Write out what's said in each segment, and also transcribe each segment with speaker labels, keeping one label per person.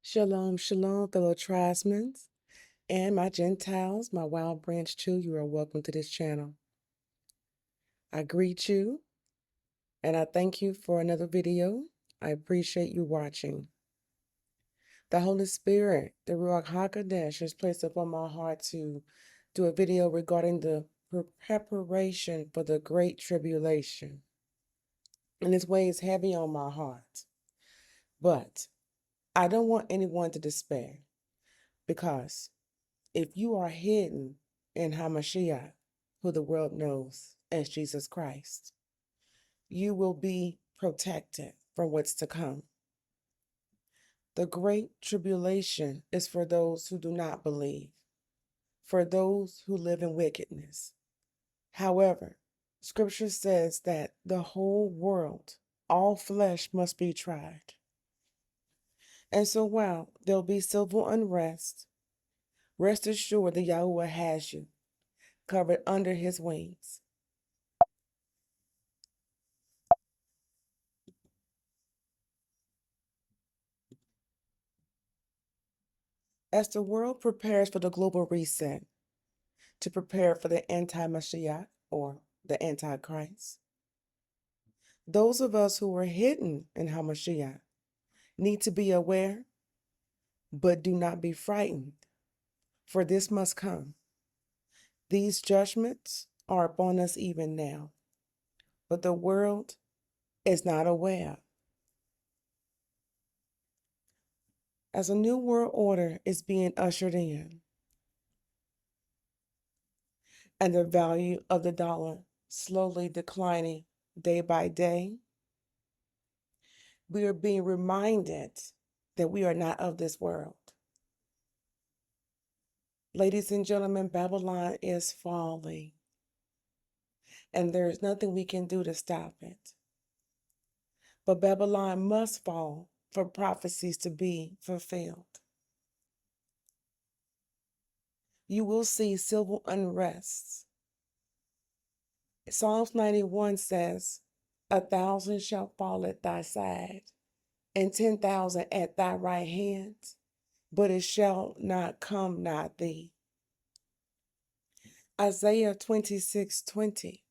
Speaker 1: Shalom, shalom, fellow tribesmen, and my Gentiles, my wild branch too. You are welcome to this channel. I greet you, and I thank you for another video. I appreciate you watching. The Holy Spirit, the Ruach HaKodesh, has placed upon my heart to do a video regarding the preparation for the Great Tribulation. And this weighs heavy on my heart. But I don't want anyone to despair, because if you are hidden in HaMashiach, who the world knows as Jesus Christ, you will be protected from what's to come. The Great Tribulation is for those who do not believe, for those who live in wickedness. However, Scripture says that the whole world, all flesh must be tried. And so while there'll be civil unrest, rest assured that YAHUAH has you covered under his wings. As the world prepares for the global reset, to prepare for the anti-Mashiach or the Antichrist, those of us who are hidden in HaMashiach need to be aware, but do not be frightened, for this must come. These judgments are upon us even now, but the world is not aware. As a new world order is being ushered in, and the value of the dollar slowly declining day by day, we are being reminded that we are not of this world. Ladies and gentlemen, Babylon is falling, and there is nothing we can do to stop it. But Babylon must fall for prophecies to be fulfilled. You will see civil unrest. Psalms 91 says, 1,000 shall fall at thy side, and 10,000 at thy right hand, but it shall not come nigh thee. Isaiah 26:20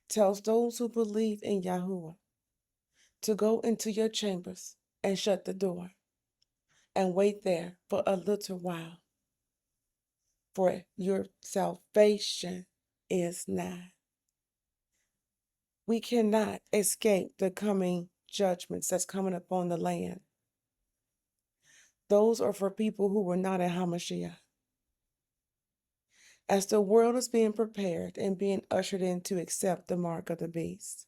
Speaker 1: tells those who believe in YAHUAH to go into your chambers and shut the door and wait there for a little while, for your salvation is nigh. We cannot escape the coming judgments that's coming upon the land. Those are for people who were not in HaMashiach. As the world is being prepared and being ushered in to accept the mark of the beast.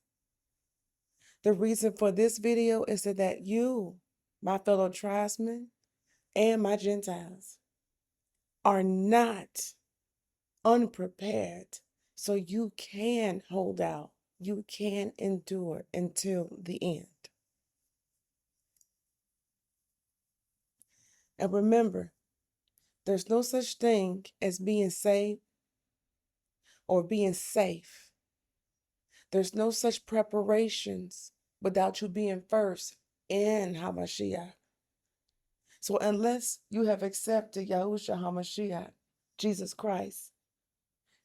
Speaker 1: The reason for this video is that you, my fellow tribesmen, and my Gentiles, are not unprepared, so you can hold out. You can endure until the end. And remember, there's no such thing as being saved or being safe. There's no such preparations without you being first in HaMashiach. So unless you have accepted Yahusha HaMashiach, Jesus Christ,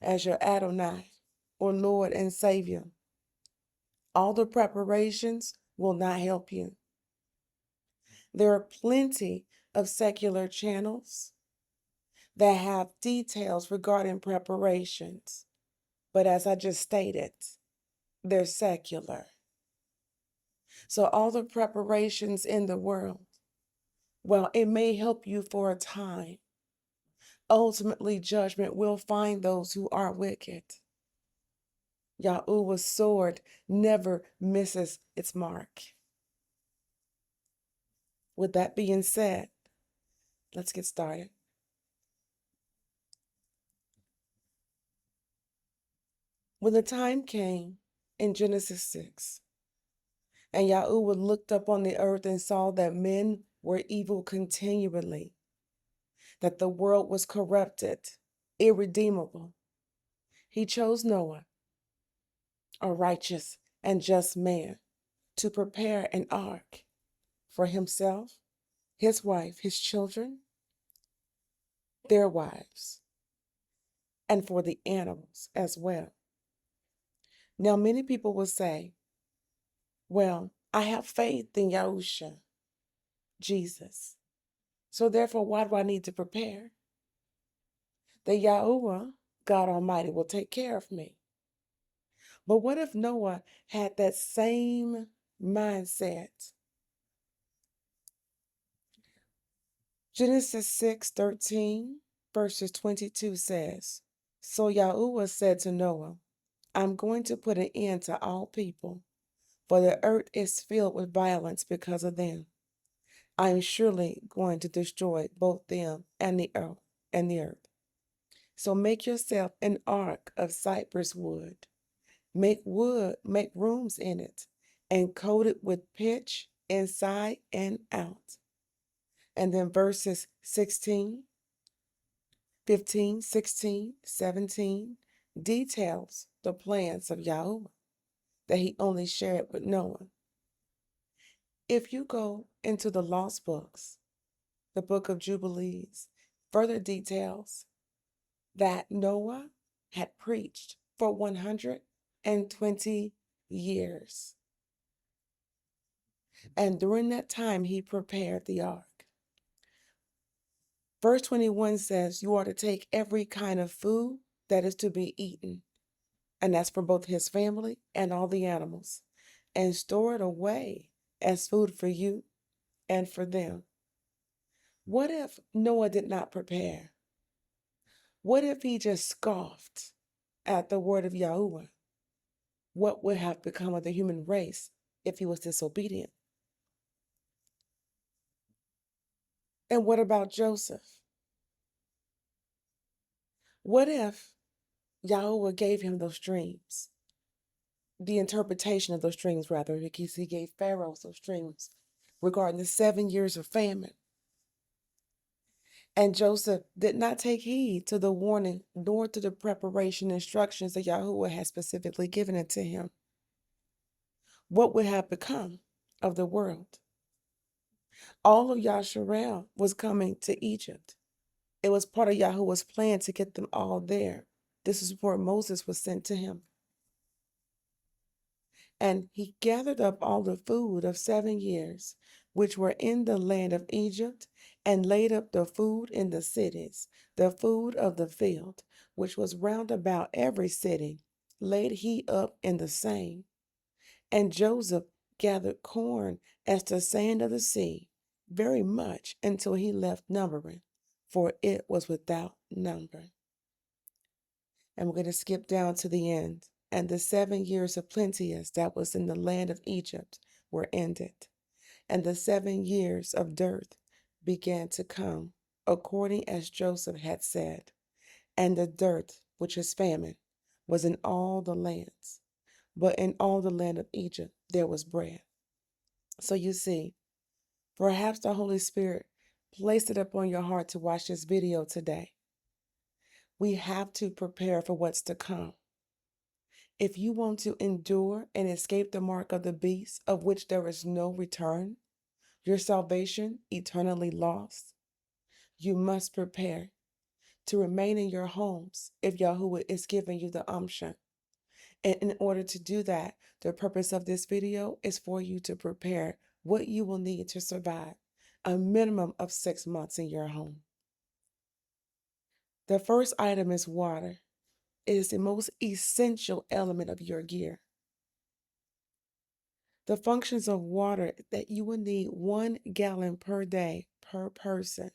Speaker 1: as your Adonai or Lord and Savior, all the preparations will not help you. There are plenty of secular channels that have details regarding preparations, but as I just stated, they're secular. So all the preparations in the world, well, it may help you for a time. Ultimately, judgment will find those who are wicked. YAHUAH's sword never misses its mark. With that being said, let's get started. When the time came in Genesis 6, and YAHUAH looked up on the earth and saw that men were evil continually, that the world was corrupted, irredeemable, he chose Noah, a righteous and just man, to prepare an ark for himself his wife, his children, their wives, and for the animals as well. Now, many people will say, well, I have faith in Yahusha, Jesus. So therefore, why do I need to prepare? The YAHUAH, God Almighty, will take care of me. But what if Noah had that same mindset? Genesis 6:13, verses 22 says, So YAHUAH said to Noah, I'm going to put an end to all people, for the earth is filled with violence because of them. I am surely going to destroy both them and the earth. So make yourself an ark of cypress wood. Make rooms in it, and coat it with pitch inside and out. And then verses 16, 15, 16, 17 details the plans of Yahuwah that he only shared with Noah. If you go into the lost books, the book of Jubilees, further details that Noah had preached for 120 years. And during that time, he prepared the ark. Verse 21 says, you are to take every kind of food that is to be eaten, and that's for both his family and all the animals, and store it away as food for you and for them. What if Noah did not prepare? What if he just scoffed at the word of Yahuwah? What would have become of the human race if he was disobedient? And what about Joseph? What if Yahuwah gave him those dreams? The interpretation of those dreams, rather, because he gave Pharaoh those dreams regarding the 7 years of famine. And Joseph did not take heed to the warning nor to the preparation instructions that Yahuwah had specifically given it to him. What would have become of the world? All of Yasharel was coming to Egypt. It was part of Yahuwah's plan to get them all there. This is before Moses was sent to him. And he gathered up all the food of 7 years, which were in the land of Egypt, and laid up the food in the cities, the food of the field, which was round about every city, laid he up in the same. And Joseph gathered corn as the sand of the sea, very much until he left numbering, for it was without number. And we're going to skip down to the end. And the 7 years of plenteous that was in the land of Egypt were ended. And the 7 years of dearth began to come, according as Joseph had said. And the dearth, which is famine, was in all the lands. But in all the land of Egypt there was bread. So you see, perhaps the Holy Spirit placed it upon your heart to watch this video today. We have to prepare for what's to come. If you want to endure and escape the mark of the beast, of which there is no return, your salvation eternally lost, you must prepare to remain in your homes if Yahuwah is giving you the unction. And in order to do that, the purpose of this video is for you to prepare what you will need to survive a minimum of 6 months in your home. The first item is water. It is the most essential element of your gear. The functions of water that you will need 1 gallon per day per person.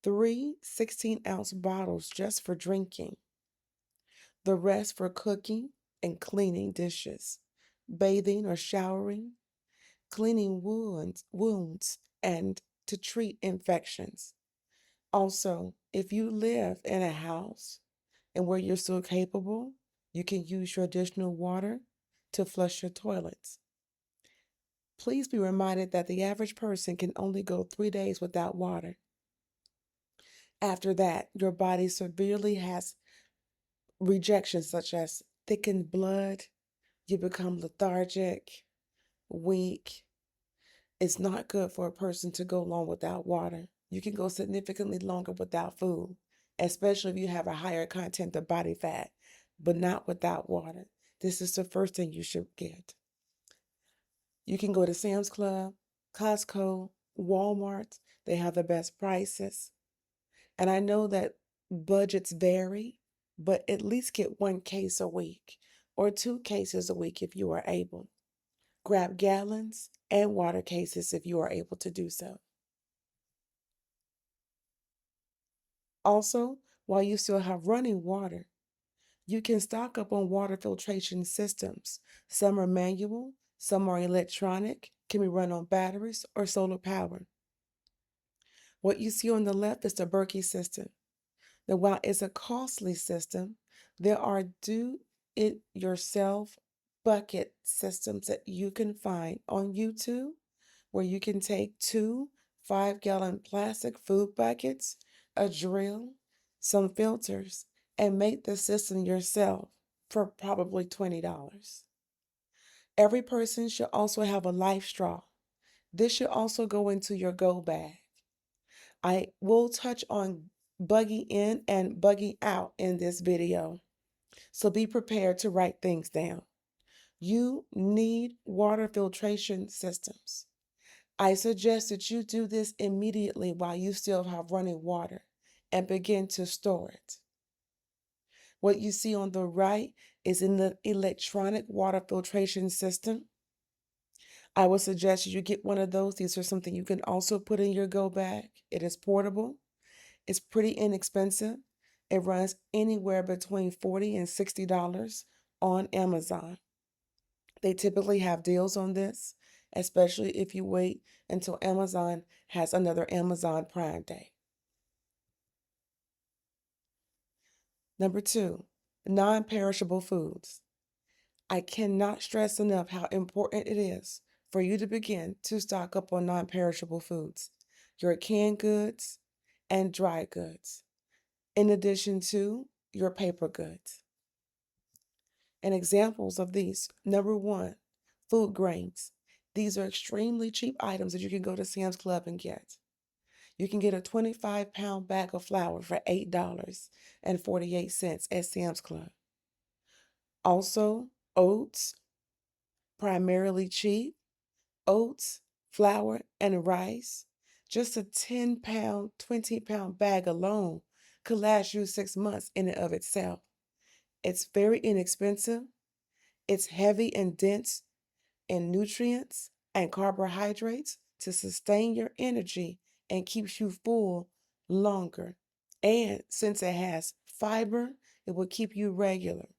Speaker 1: 3 16-ounce bottles just for drinking. The rest for cooking and cleaning dishes, bathing or showering, cleaning wounds, and to treat infections. Also, if you live in a house and where you're still capable, you can use your additional water to flush your toilets. Please be reminded that the average person can only go 3 days without water. After that, your body severely has rejections such as thickened blood, you become lethargic, weak, It's not good for a person to go long without water. You can go significantly longer without food, especially if you have a higher content of body fat, but not without water. This is the first thing you should get. You can go to Sam's Club, Costco, Walmart. They have the best prices. And I know that budgets vary, but at least get 1 case a week or 2 cases a week if you are able. Grab gallons and water cases if you are able to do so. Also, while you still have running water, you can stock up on water filtration systems. Some are manual, some are electronic, can be run on batteries or solar power. What you see on the left is the Berkey system. Now, while it's a costly system, there are do-it-yourself bucket systems that you can find on YouTube where you can take 2 5-gallon plastic food buckets, a drill, some filters, and make the system yourself for probably $20. Every person should also have a life straw. This should also go into your go bag. I will touch on bugging in and bugging out in this video, so be prepared to write things down. You need water filtration systems. I suggest that you do this immediately while you still have running water and begin to store it. What you see on the right is in the electronic water filtration system. I would suggest you get one of those. These are something you can also put in your go bag. It is portable. It's pretty inexpensive. It runs anywhere between $40 and $60 on Amazon. They typically have deals on this, especially if you wait until Amazon has another Amazon Prime Day. Number 2, non-perishable foods. I cannot stress enough how important it is for you to begin to stock up on non-perishable foods, your canned goods and dry goods, in addition to your paper goods. And examples of these: number 1, food grains. These are extremely cheap items that you can go to Sam's Club and get. You can get a 25-pound bag of flour for $8.48 at Sam's Club. Also, oats, primarily cheap. Oats, flour, and rice. Just a 10-pound, 20-pound bag alone could last you 6 months in and of itself. It's very inexpensive. It's heavy and dense in nutrients and carbohydrates to sustain your energy and keeps you full longer. And since it has fiber, it will keep you regular.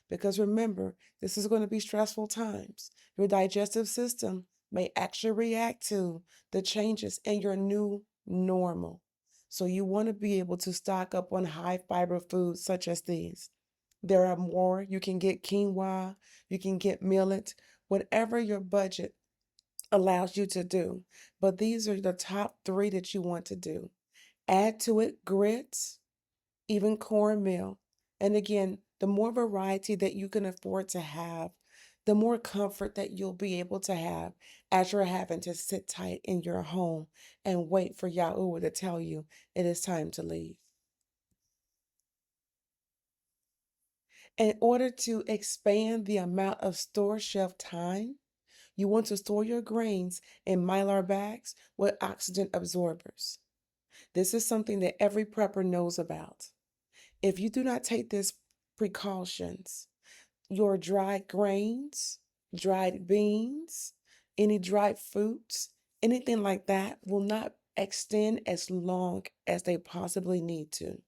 Speaker 1: Because remember, this is going to be stressful times. Your digestive system may actually react to the changes in your new normal. So you want to be able to stock up on high fiber foods such as these. There are more. You can get quinoa, you can get millet, whatever your budget allows you to do. But these are the top 3 that you want to do. Add to it grits, even cornmeal. And again, the more variety that you can afford to have, the more comfort that you'll be able to have as you're having to sit tight in your home and wait for YAHUAH to tell you it is time to leave. In order to expand the amount of store shelf time, you want to store your grains in Mylar bags with oxygen absorbers. This is something that every prepper knows about. If you do not take these precautions, your dried grains, dried beans, any dried fruits, anything like that will not extend as long as they possibly need to.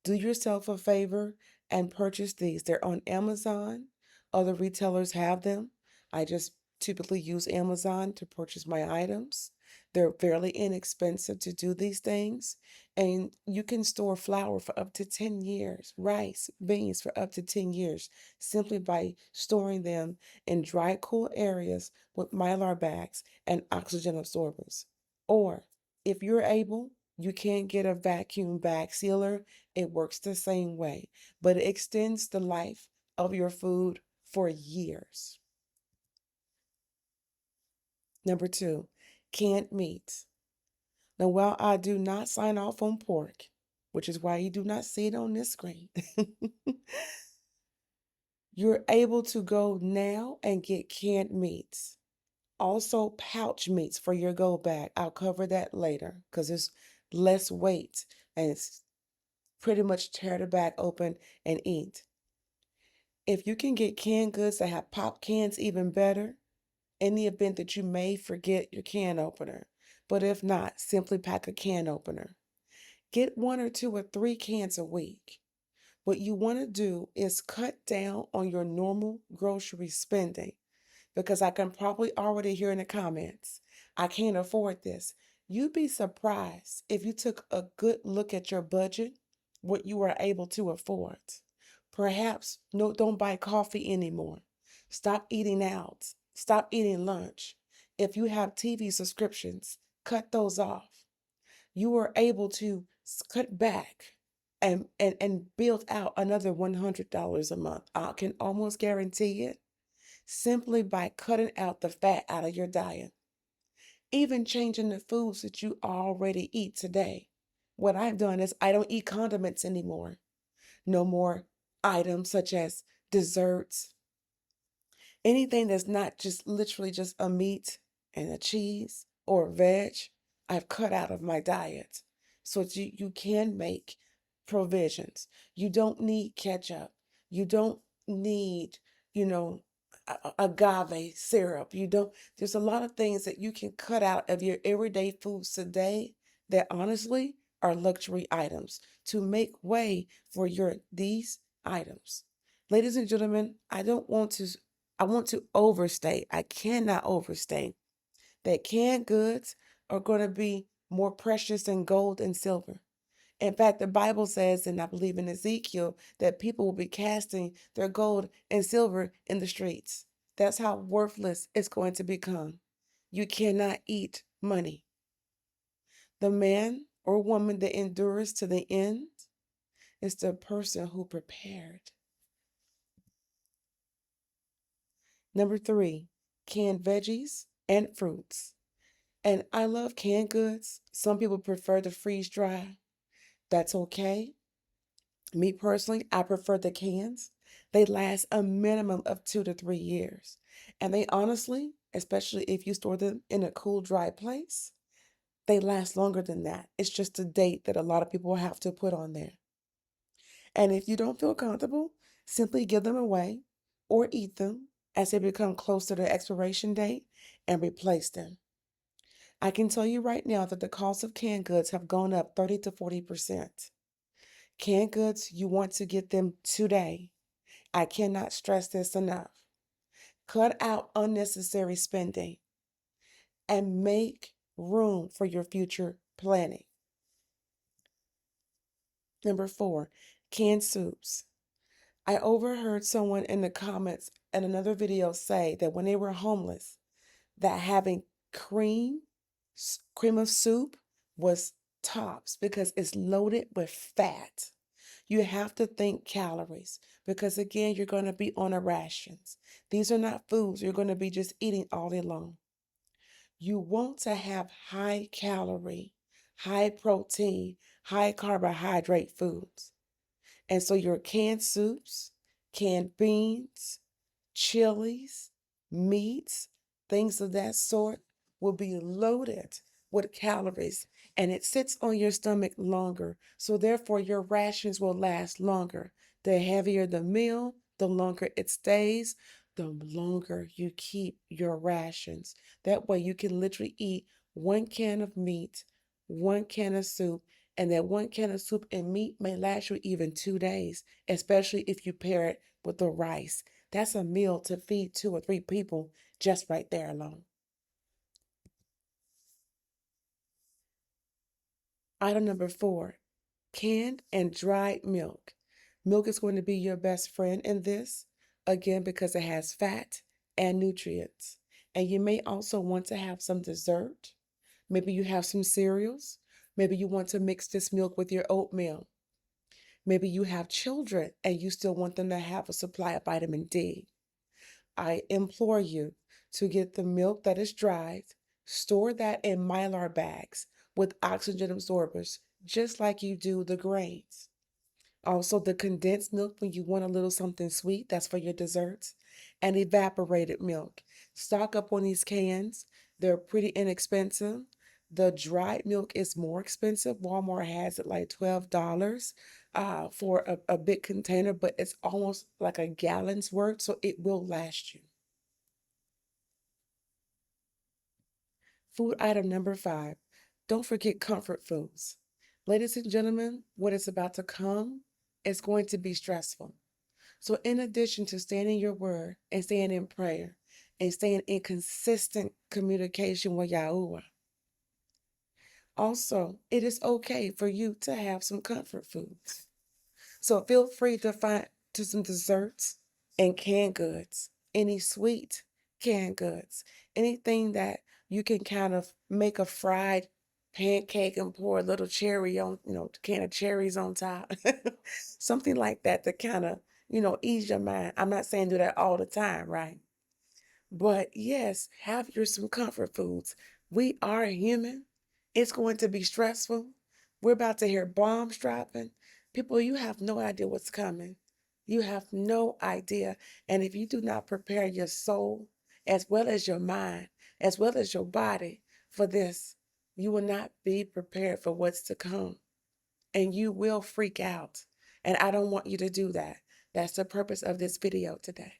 Speaker 1: Do yourself a favor and purchase these. They're on Amazon. Other retailers have them. I just typically use Amazon to purchase my items. They're fairly inexpensive to do these things. And you can store flour for up to 10 years, rice, beans for up to 10 years, simply by storing them in dry, cool areas with Mylar bags and oxygen absorbers. Or if you're able, you can get a vacuum bag sealer. It works the same way, but it extends the life of your food for years. Number 2, canned meats. Now, while I do not sign off on pork, which is why you do not see it on this screen, you're able to go now and get canned meats. Also, pouch meats for your go bag. I'll cover that later because it's less weight and it's pretty much tear the bag open and eat. If you can get canned goods that have pop cans, even better, in the event that you may forget your can opener. But if not, simply pack a can opener. Get 1 or 2 or 3 cans a week. What you want to do is cut down on your normal grocery spending, because I can probably already hear in the comments, I can't afford this. You'd be surprised if you took a good look at your budget, what you are able to afford. Perhaps no, don't buy coffee anymore. Stop eating out. Stop eating lunch. If you have TV subscriptions, cut those off. You are able to cut back and build out another $100 a month. I can almost guarantee it, simply by cutting out the fat out of your diet. Even changing the foods that you already eat today. What I've done is I don't eat condiments anymore. No more items such as desserts, anything that's not just literally just a meat and a cheese or a veg, I've cut out of my diet. So that you can make provisions. You don't need ketchup. You don't need, you know, agave syrup. You don't, there's a lot of things that you can cut out of your everyday foods today that honestly are luxury items to make way for these items. Ladies and gentlemen, I want to overstate. I cannot overstate that canned goods are going to be more precious than gold and silver. In fact, the Bible says, and I believe in Ezekiel, that people will be casting their gold and silver in the streets. That's how worthless it's going to become. You cannot eat money. The man or woman that endures to the end is the person who prepared. Number 3, canned veggies and fruits. And I love canned goods. Some people prefer the freeze dry. That's okay. Me personally, I prefer the cans. They last a minimum of 2 to 3 years. And they honestly, especially if you store them in a cool, dry place, they last longer than that. It's just a date that a lot of people have to put on there. And if you don't feel comfortable, simply give them away or eat them as they become close to their expiration date and replace them. I can tell you right now that the cost of canned goods have gone up 30 to 40%. Canned goods, you want to get them today. I cannot stress this enough. Cut out unnecessary spending and make room for your future planning. Number 4, canned soups. I overheard someone in the comments in another video say that when they were homeless, that having cream of soup was tops because it's loaded with fat. You have to think calories because, again, you're going to be on a rations. These are not foods you're going to be just eating all day long. You want to have high calorie, high protein, high carbohydrate foods. And so your canned soups, canned beans, chilies, meats, things of that sort will be loaded with calories, and it sits on your stomach longer. So therefore your rations will last longer. The heavier the meal, the longer it stays, the longer you keep your rations. That way you can literally eat 1 can of meat, 1 can of soup, and that 1 can of soup and meat may last you even 2 days, especially if you pair it with the rice. That's a meal to feed 2 or 3 people just right there alone. Item number 4, canned and dried milk. Milk is going to be your best friend in this, again, because it has fat and nutrients. And you may also want to have some dessert. Maybe you have some cereals. Maybe you want to mix this milk with your oatmeal. Maybe you have children and you still want them to have a supply of vitamin D. I implore you to get the milk that is dried, Store that in Mylar bags with oxygen absorbers, just like you do the grains. Also, the condensed milk when you want a little something sweet, that's for your desserts, and evaporated milk. Stock up on these cans. They're pretty inexpensive. The dried milk is more expensive. Walmart has it like $12 for a big container, but it's almost like a gallon's worth, so it will last you. Food item number 5. Don't forget comfort foods. Ladies and gentlemen, what is about to come is going to be stressful. So, in addition to staying in your word and staying in prayer and staying in consistent communication with YAHUAH, also, it is okay for you to have some comfort foods. So, feel free to find to some desserts and canned goods, any sweet canned goods, anything that you can kind of make a fried pancake and pour a little cherry on, can of cherries on top. Something like that to kind of, ease your mind. I'm not saying do that all the time, right? But yes, have your some comfort foods. We are human. It's going to be stressful. We're about to hear bombs dropping. People, you have no idea what's coming. You have no idea. And if you do not prepare your soul, as well as your mind, as well as your body for this, you will not be prepared for what's to come. And you will freak out. And I don't want you to do that. That's the purpose of this video today.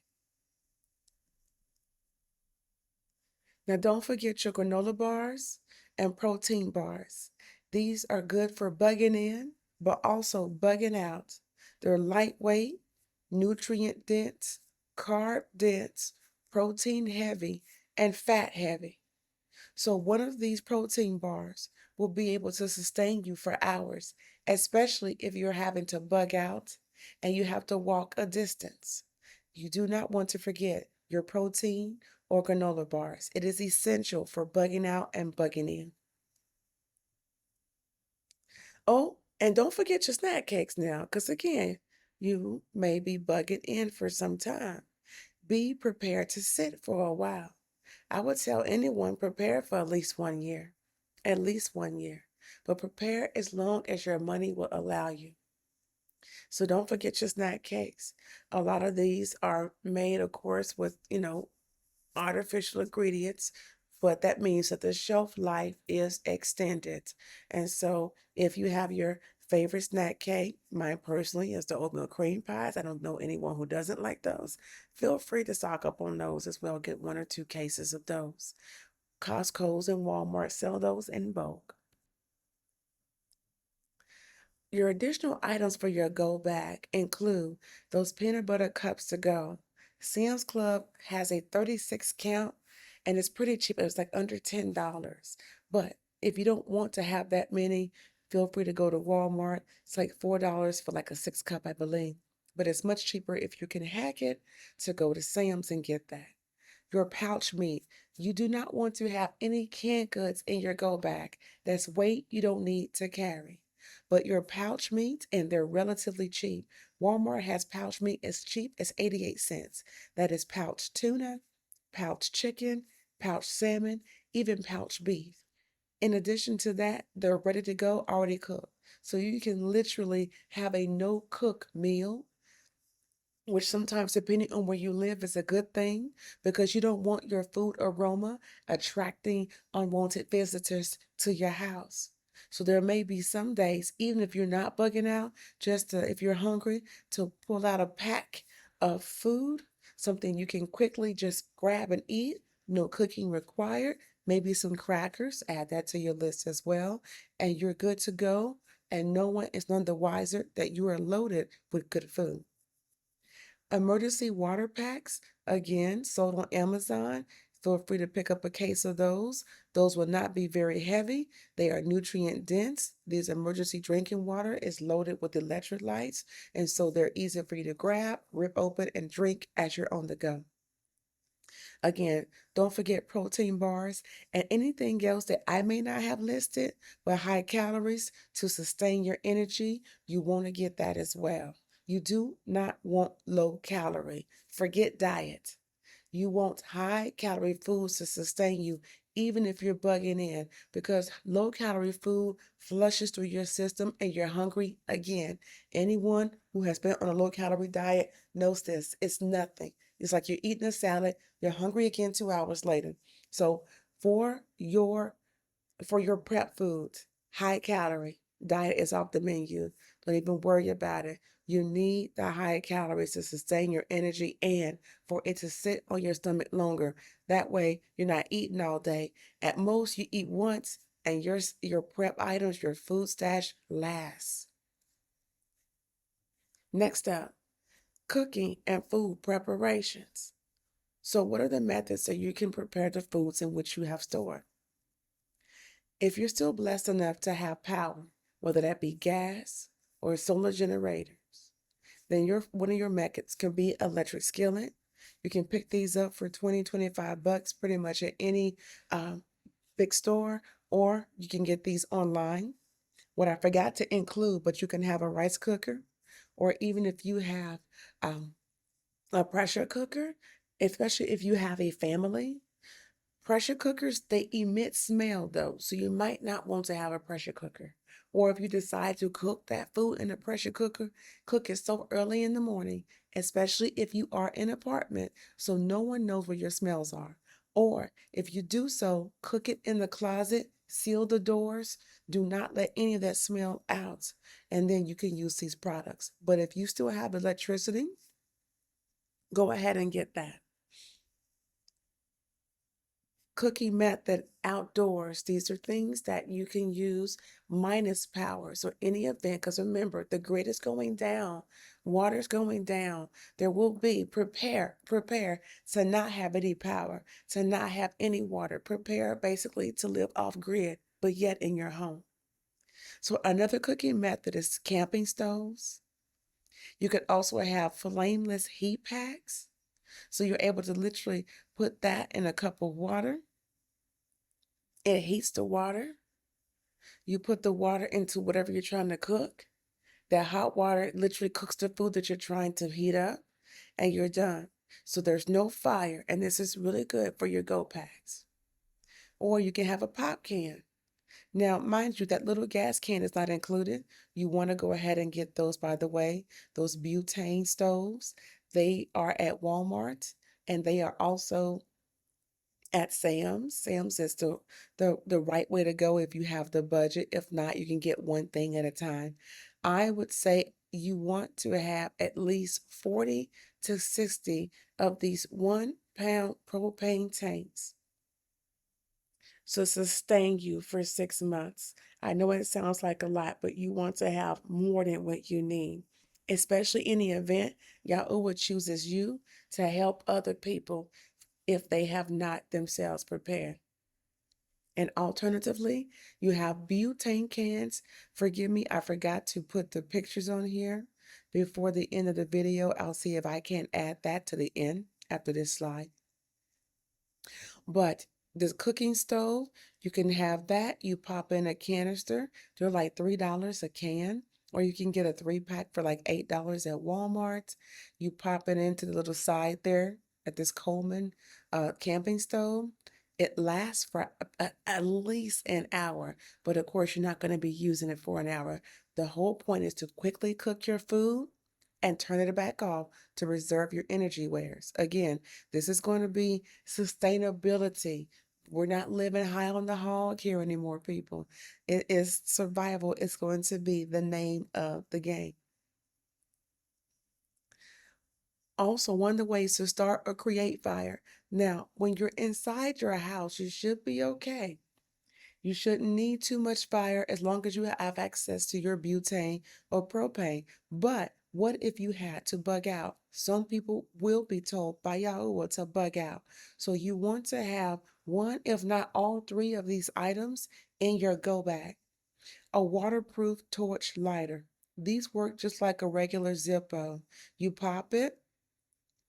Speaker 1: Now, don't forget your granola bars and protein bars. These are good for bugging in, but also bugging out. They're lightweight, nutrient dense, carb dense, protein heavy, and fat heavy. So, one of these protein bars will be able to sustain you for hours, especially if you're having to bug out and you have to walk a distance. You do not want to forget your protein or granola bars. It is essential for bugging out and bugging in. Oh, and don't forget your snack cakes now, because again, you may be bugging in for some time. Be prepared to sit for a while. I would tell anyone prepare for at least 1 year. At least 1 year. But prepare as long as your money will allow you. So don't forget your snack cakes. A lot of these are made, of course, with, artificial ingredients, but that means that the shelf life is extended. And so if you have your favorite snack cake, mine personally is the oatmeal cream pies. I don't know anyone who doesn't like those. Feel free to stock up on those as well. Get 1 or 2 cases of those. Costco's and Walmart sell those in bulk. Your additional items for your go bag include those peanut butter cups to go. Sam's Club has a 36 count and it's pretty cheap. It's like under $10. But if you don't want to have that many, feel free to go to Walmart. It's like $4 for like a 6 cup, I believe. But it's much cheaper if you can hack it to go to Sam's and get that. Your pouch meat. You do not want to have any canned goods in your go bag. That's weight you don't need to carry. But your pouch meat, and they're relatively cheap. Walmart has pouch meat as cheap as 88 cents. That is pouch tuna, pouch chicken, pouch salmon, even pouch beef. In addition to that, they're ready to go, already cooked. So you can literally have a no-cook meal, which sometimes, depending on where you live, is a good thing because you don't want your food aroma attracting unwanted visitors to your house. So there may be some days, even if you're not bugging out, if you're hungry, to pull out a pack of food, something you can quickly just grab and eat, no cooking required, maybe some crackers, add that to your list as well, and you're good to go, and no one is none the wiser that you are loaded with good food. Emergency water packs, again, sold on Amazon. Feel free to pick up a case of those. Those will not be very heavy. They are nutrient dense. This emergency drinking water is loaded with electrolytes, and so they're easy for you to grab, rip open, and drink as you're on the go. Again, don't forget protein bars and anything else that I may not have listed, but high calories to sustain your energy. You want to get that as well. You do not want low calorie. Forget diet. You want high calorie foods to sustain you even if you're bugging in, because low-calorie food flushes through your system and you're hungry again. Anyone who has been on a low-calorie diet knows this. It's nothing. It's like you're eating a salad, you're hungry again 2 hours later. So for your prep foods, high calorie diet is off the menu. Don't even worry about it. You need the high calories to sustain your energy and for it to sit on your stomach longer. That way, you're not eating all day. At most, you eat once, and your prep items, your food stash lasts. Next up, cooking and food preparations. So, what are the methods that you can prepare the foods in which you have stored? If you're still blessed enough to have power, whether that be gas or solar generators, then one of your methods can be electric skillet. You can pick these up for 20, 25 bucks pretty much at any big store, or you can get these online. What I forgot to include, but you can have a rice cooker, or even if you have a pressure cooker, especially if you have a family. Pressure cookers, they emit smell though, so you might not want to have a pressure cooker. Or if you decide to cook that food in a pressure cooker, cook it so early in the morning, especially if you are in an apartment, so no one knows where your smells are. Or if you do so, cook it in the closet, seal the doors, do not let any of that smell out, and then you can use these products. But if you still have electricity, go ahead and get that. Cooking method outdoors. These are things that you can use minus power. So any event, because remember, the grid is going down, water's going down. There will be, prepare to not have any power, to not have any water. Prepare basically to live off grid, but yet in your home. So another cooking method is camping stoves. You could also have flameless heat packs. So you're able to literally put that in a cup of water. It heats the water. You put the water into whatever you're trying to cook. That hot water literally cooks the food that you're trying to heat up, and you're done. So there's no fire, and this is really good for your go packs. Or you can have a pop can. Now, mind you, that little gas can is not included. You want to go ahead and get those, by the way, those butane stoves. They are at Walmart, and they are also at Sam's. Sam's is the right way to go if you have the budget. If not, you can get one thing at a time. I would say you want to have at least 40 to 60 of these 1 pound propane tanks to sustain you for 6 months. I know it sounds like a lot, but you want to have more than what you need. Especially in the event YAHUAH chooses you to help other people if they have not themselves prepared. And alternatively, you have butane cans. Forgive me, I forgot to put the pictures on here. Before the end of the video, I'll see if I can add that to the end after this slide. But this cooking stove, you can have that. You pop in a canister. They're like $3 a can. Or you can get a 3-pack for like $8 at Walmart. You pop it into the little side there at this Coleman camping stove. It lasts for at least an hour. But of course, you're not going to be using it for an hour. The whole point is to quickly cook your food and turn it back off to reserve your energy wares. Again, this is going to be sustainability. We're not living high on the hog here anymore, people. It is survival. It's going to be the name of the game. Also, one of the ways to start or create fire. Now, when you're inside your house, you should be okay. You shouldn't need too much fire as long as you have access to your butane or propane. But what if you had to bug out? Some people will be told by YAHUAH to bug out. So you want to have one, if not all three of these items in your go bag. A waterproof torch lighter. These work just like a regular Zippo. You pop it,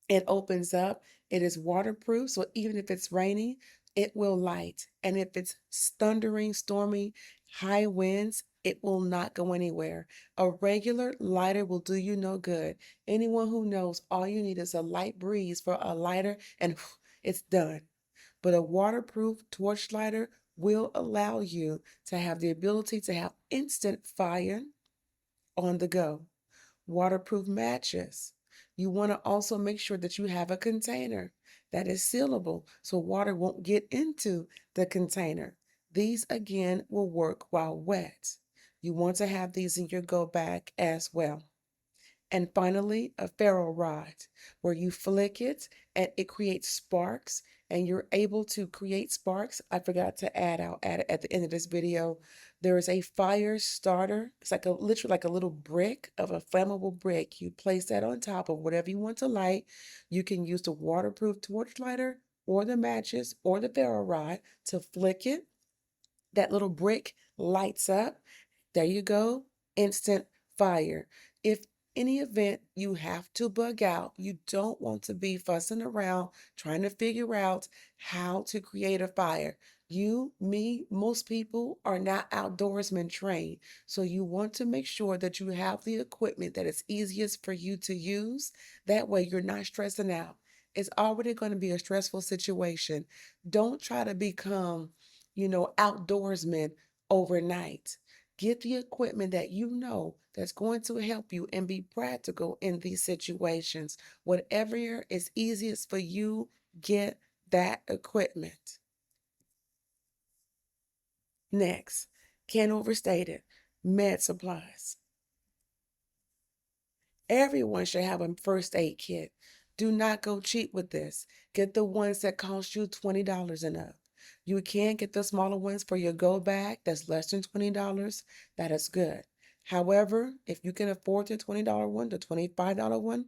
Speaker 1: it opens up. It is waterproof, so even if it's raining, it will light. And if it's thundering, stormy, high winds, it will not go anywhere. A regular lighter will do you no good. Anyone who knows, all you need is a light breeze for a lighter and it's done. but a waterproof torch lighter will allow you to have the ability to have instant fire on the go. Waterproof matches. You want to also make sure that you have a container that is sealable so water won't get into the container. These again will work while wet. You want to have these in your go bag as well. And finally, a ferro rod where you flick it and it creates sparks and you're able to create sparks. I forgot to add at the end of this video. There is a fire starter. It's like literally like a little brick of a flammable brick. You place that on top of whatever you want to light. You can use the waterproof torch lighter or the matches or the ferro rod to flick it. That little brick lights up. There you go. Instant fire. If any event you have to bug out, you don't want to be fussing around trying to figure out how to create a fire. Most people are not outdoorsmen trained. So you want to make sure that you have the equipment that is easiest for you to use. That way you're not stressing out. It's already going to be a stressful situation. Don't try to become, outdoorsmen overnight. Get the equipment that you know that's going to help you and be practical in these situations. Whatever is easiest for you, get that equipment. Next, can't overstate it, med supplies. Everyone should have a first aid kit. Do not go cheap with this. Get the ones that cost you $20 and up. You can get the smaller ones for your go bag that's less than $20. That is good. However, if you can afford the $20 one, the $25 one,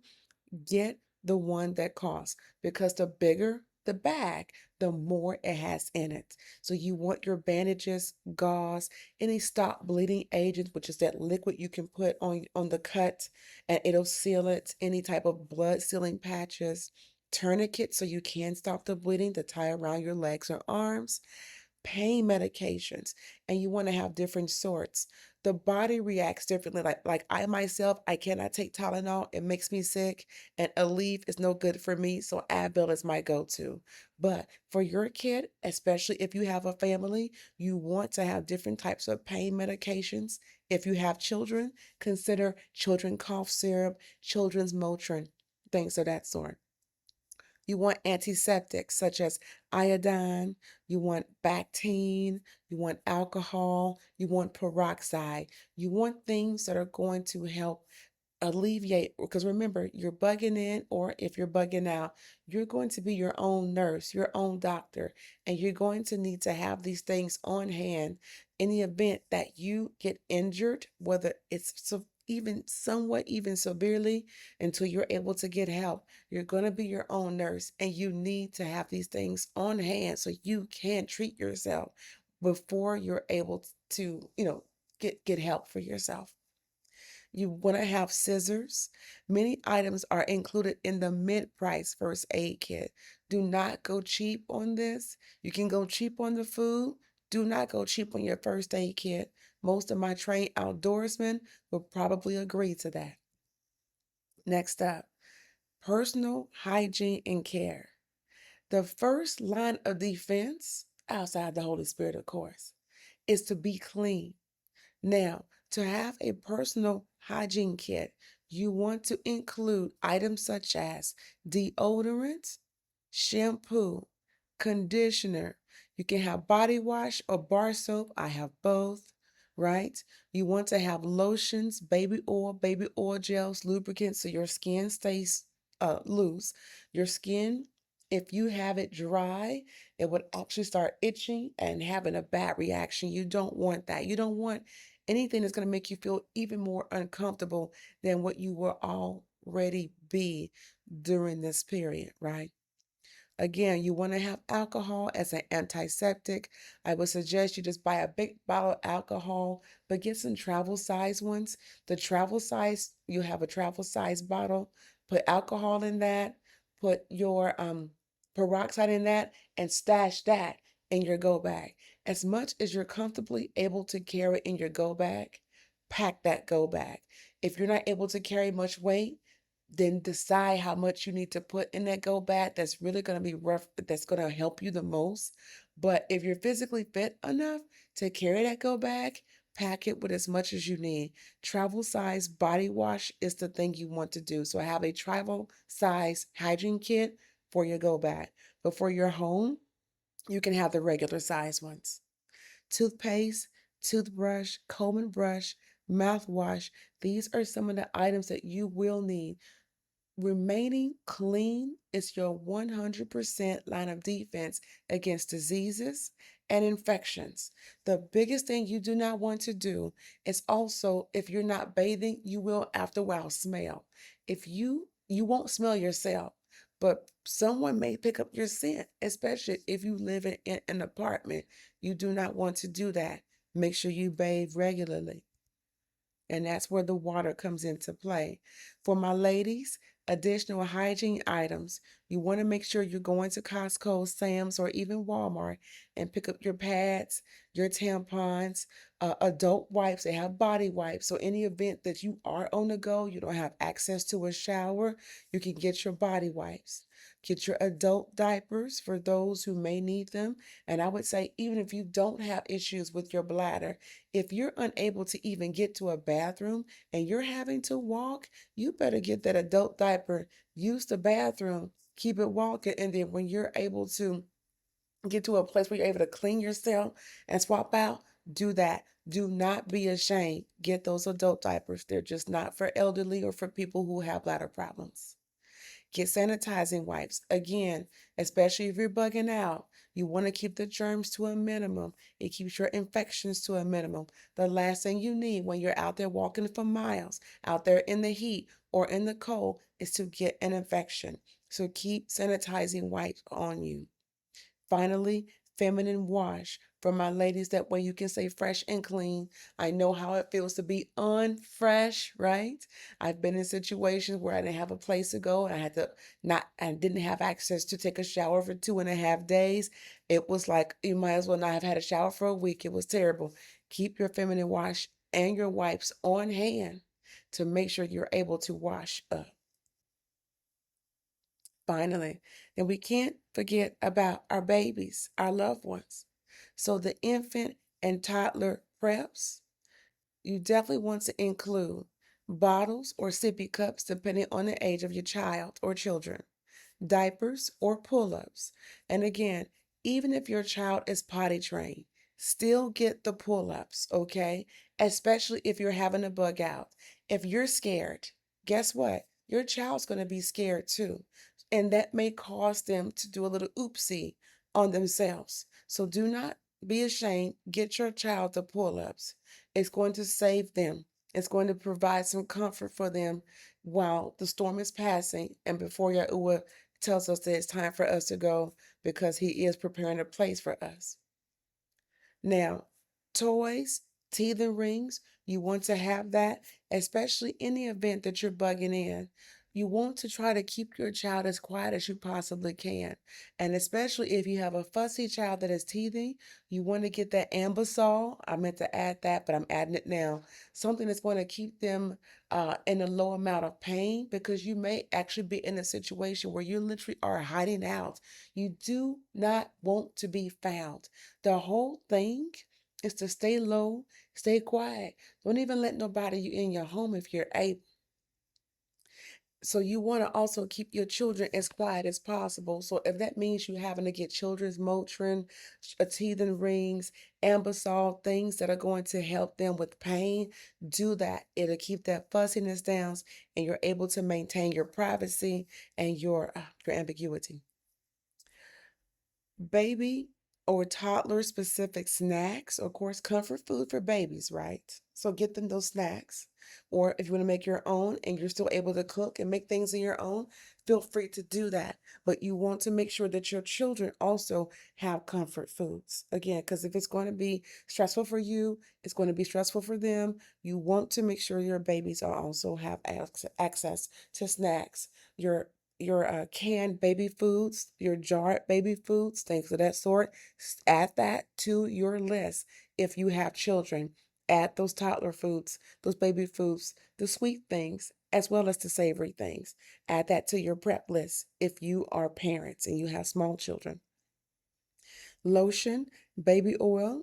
Speaker 1: get the one that costs, because the bigger the bag, the more it has in it. So you want your bandages, gauze, any stop bleeding agent, which is that liquid you can put on the cut and it'll seal it, any type of blood sealing patches, tourniquets so you can stop the bleeding to tie around your legs or arms, pain medications, and you want to have different sorts. The body reacts differently. Like I myself, I cannot take Tylenol. It makes me sick, and Aleve is no good for me, so Advil is my go-to. But for your kid, especially if you have a family, you want to have different types of pain medications. If you have children, consider children cough syrup, children's Motrin, things of that sort. You want antiseptics such as iodine, you want Bactine, you want alcohol, you want peroxide. You want things that are going to help alleviate, because remember, you're bugging in, or if you're bugging out, you're going to be your own nurse, your own doctor, and you're going to need to have these things on hand in the event that you get injured, whether it's even severely, until you're able to get help. You're going to be your own nurse, and you need to have these things on hand so you can treat yourself before you're able to, get help for yourself. You want to have scissors. Many items are included in the mid-price first aid kit. Do not go cheap on this. You can go cheap on the food. Do not go cheap on your first aid kit. Most of my trained outdoorsmen will probably agree to that. Next up, personal hygiene and care. The first line of defense, outside the Holy Spirit, of course, is to be clean. Now, to have a personal hygiene kit, you want to include items such as deodorant, shampoo, conditioner. You can have body wash or bar soap. I have both, right? You want to have lotions, baby oil gels, lubricants so your skin stays loose. Your skin, if you have it dry, it would actually start itching and having a bad reaction. You don't want that. You don't want anything that's going to make you feel even more uncomfortable than what you will already be during this period, right? Again, you want to have alcohol as an antiseptic. I would suggest you just buy a big bottle of alcohol, but get some travel size ones. The travel size, you have a travel size bottle, put alcohol in that, put your peroxide in that, and stash that in your go bag. As much as you're comfortably able to carry in your go bag, pack that go bag. If you're not able to carry much weight, then decide how much you need to put in that go bag. That's really going to be rough, that's going to help you the most. But if you're physically fit enough to carry that go bag, pack it with as much as you need. Travel size body wash is the thing you want to do. So I have a travel size hygiene kit for your go bag. But for your home, you can have the regular size ones. Toothpaste, toothbrush, comb and brush, mouthwash. These are some of the items that you will need. Remaining clean is your 100% line of defense against diseases and infections. The biggest thing you do not want to do is also, if you're not bathing, you will after a while smell. If you won't smell yourself, but someone may pick up your scent, especially if you live in an apartment. You do not want to do that. Make sure you bathe regularly. And that's where the water comes into play. For my ladies, additional hygiene items. You want to make sure you're going to Costco, Sam's, or even Walmart and pick up your pads, your tampons, adult wipes. They have body wipes. So any event that you are on the go, you don't have access to a shower, you can get your body wipes. Get your adult diapers for those who may need them. And I would say, even if you don't have issues with your bladder, if you're unable to even get to a bathroom and you're having to walk, you better get that adult diaper, use the bathroom, keep it walking. And then when you're able to get to a place where you're able to clean yourself and swap out, do that. Do not be ashamed. Get those adult diapers. They're just not for elderly or for people who have bladder problems. Get sanitizing wipes. Again, especially if you're bugging out, you want to keep the germs to a minimum. It keeps your infections to a minimum. The last thing you need when you're out there walking for miles, out there in the heat or in the cold, is to get an infection. So keep sanitizing wipes on you. Finally, feminine wash for my ladies. That way you can stay fresh and clean. I know how it feels to be unfresh, right? I've been in situations where I didn't have a place to go and I didn't have access to take a shower for 2.5 days. It was like you might as well not have had a shower for a week. It was terrible. Keep your feminine wash and your wipes on hand to make sure you're able to wash up. Finally, then we can't forget about our babies, our loved ones. So the infant and toddler preps, you definitely want to include bottles or sippy cups depending on the age of your child or children, diapers or pull-ups. And again, even if your child is potty trained, still get the pull-ups, okay? Especially if you're having a bug out. If you're scared, guess what? Your child's going to be scared too. And that may cause them to do a little oopsie on themselves. So do not be ashamed. Get your child the pull-ups. It's going to save them. It's going to provide some comfort for them while the storm is passing and before YAHUAH tells us that it's time for us to go, because he is preparing a place for us. Now, toys, teething rings, you want to have that, especially in the event that you're bugging in. You want to try to keep your child as quiet as you possibly can. And especially if you have a fussy child that is teething, you want to get that ambisol. I meant to add that, but I'm adding it now. Something that's going to keep them in a low amount of pain, because you may actually be in a situation where you literally are hiding out. You do not want to be found. The whole thing is to stay low, stay quiet. Don't even let nobody in your home if you're able. So you want to also keep your children as quiet as possible. So if that means you having to get children's Motrin, teething rings, ambisol, things that are going to help them with pain, do that. It'll keep that fussiness down, and you're able to maintain your privacy and your ambiguity. Baby or toddler specific snacks, of course, comfort food for babies, right? So get them those snacks. Or if you want to make your own and you're still able to cook and make things in your own, feel free to do that. But you want to make sure that your children also have comfort foods. Again, because if it's going to be stressful for you, it's going to be stressful for them. You want to make sure your babies also have access to snacks. Your canned baby foods, your jarred baby foods, things of that sort. Add that to your list. If you have children, add those toddler foods, those baby foods, the sweet things. as well as the savory things. Add that to your prep list if you are parents and you have small children. Lotion, baby oil.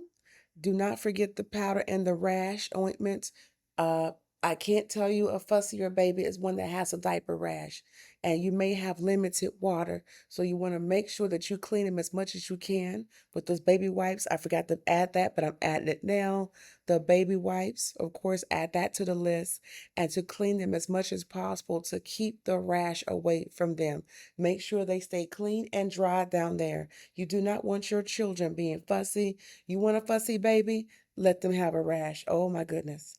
Speaker 1: Do not forget the powder and the rash ointments. Uh, I can't tell you a fussier baby is one that has a diaper rash, and you may have limited water. So you want to make sure that you clean them as much as you can with those baby wipes. I forgot to add that, but I'm adding it now. The baby wipes, of course, add that to the list, and to clean them as much as possible to keep the rash away from them. Make sure they stay clean and dry down there. You do not want your children being fussy. You want a fussy baby? Let them have a rash. Oh my goodness.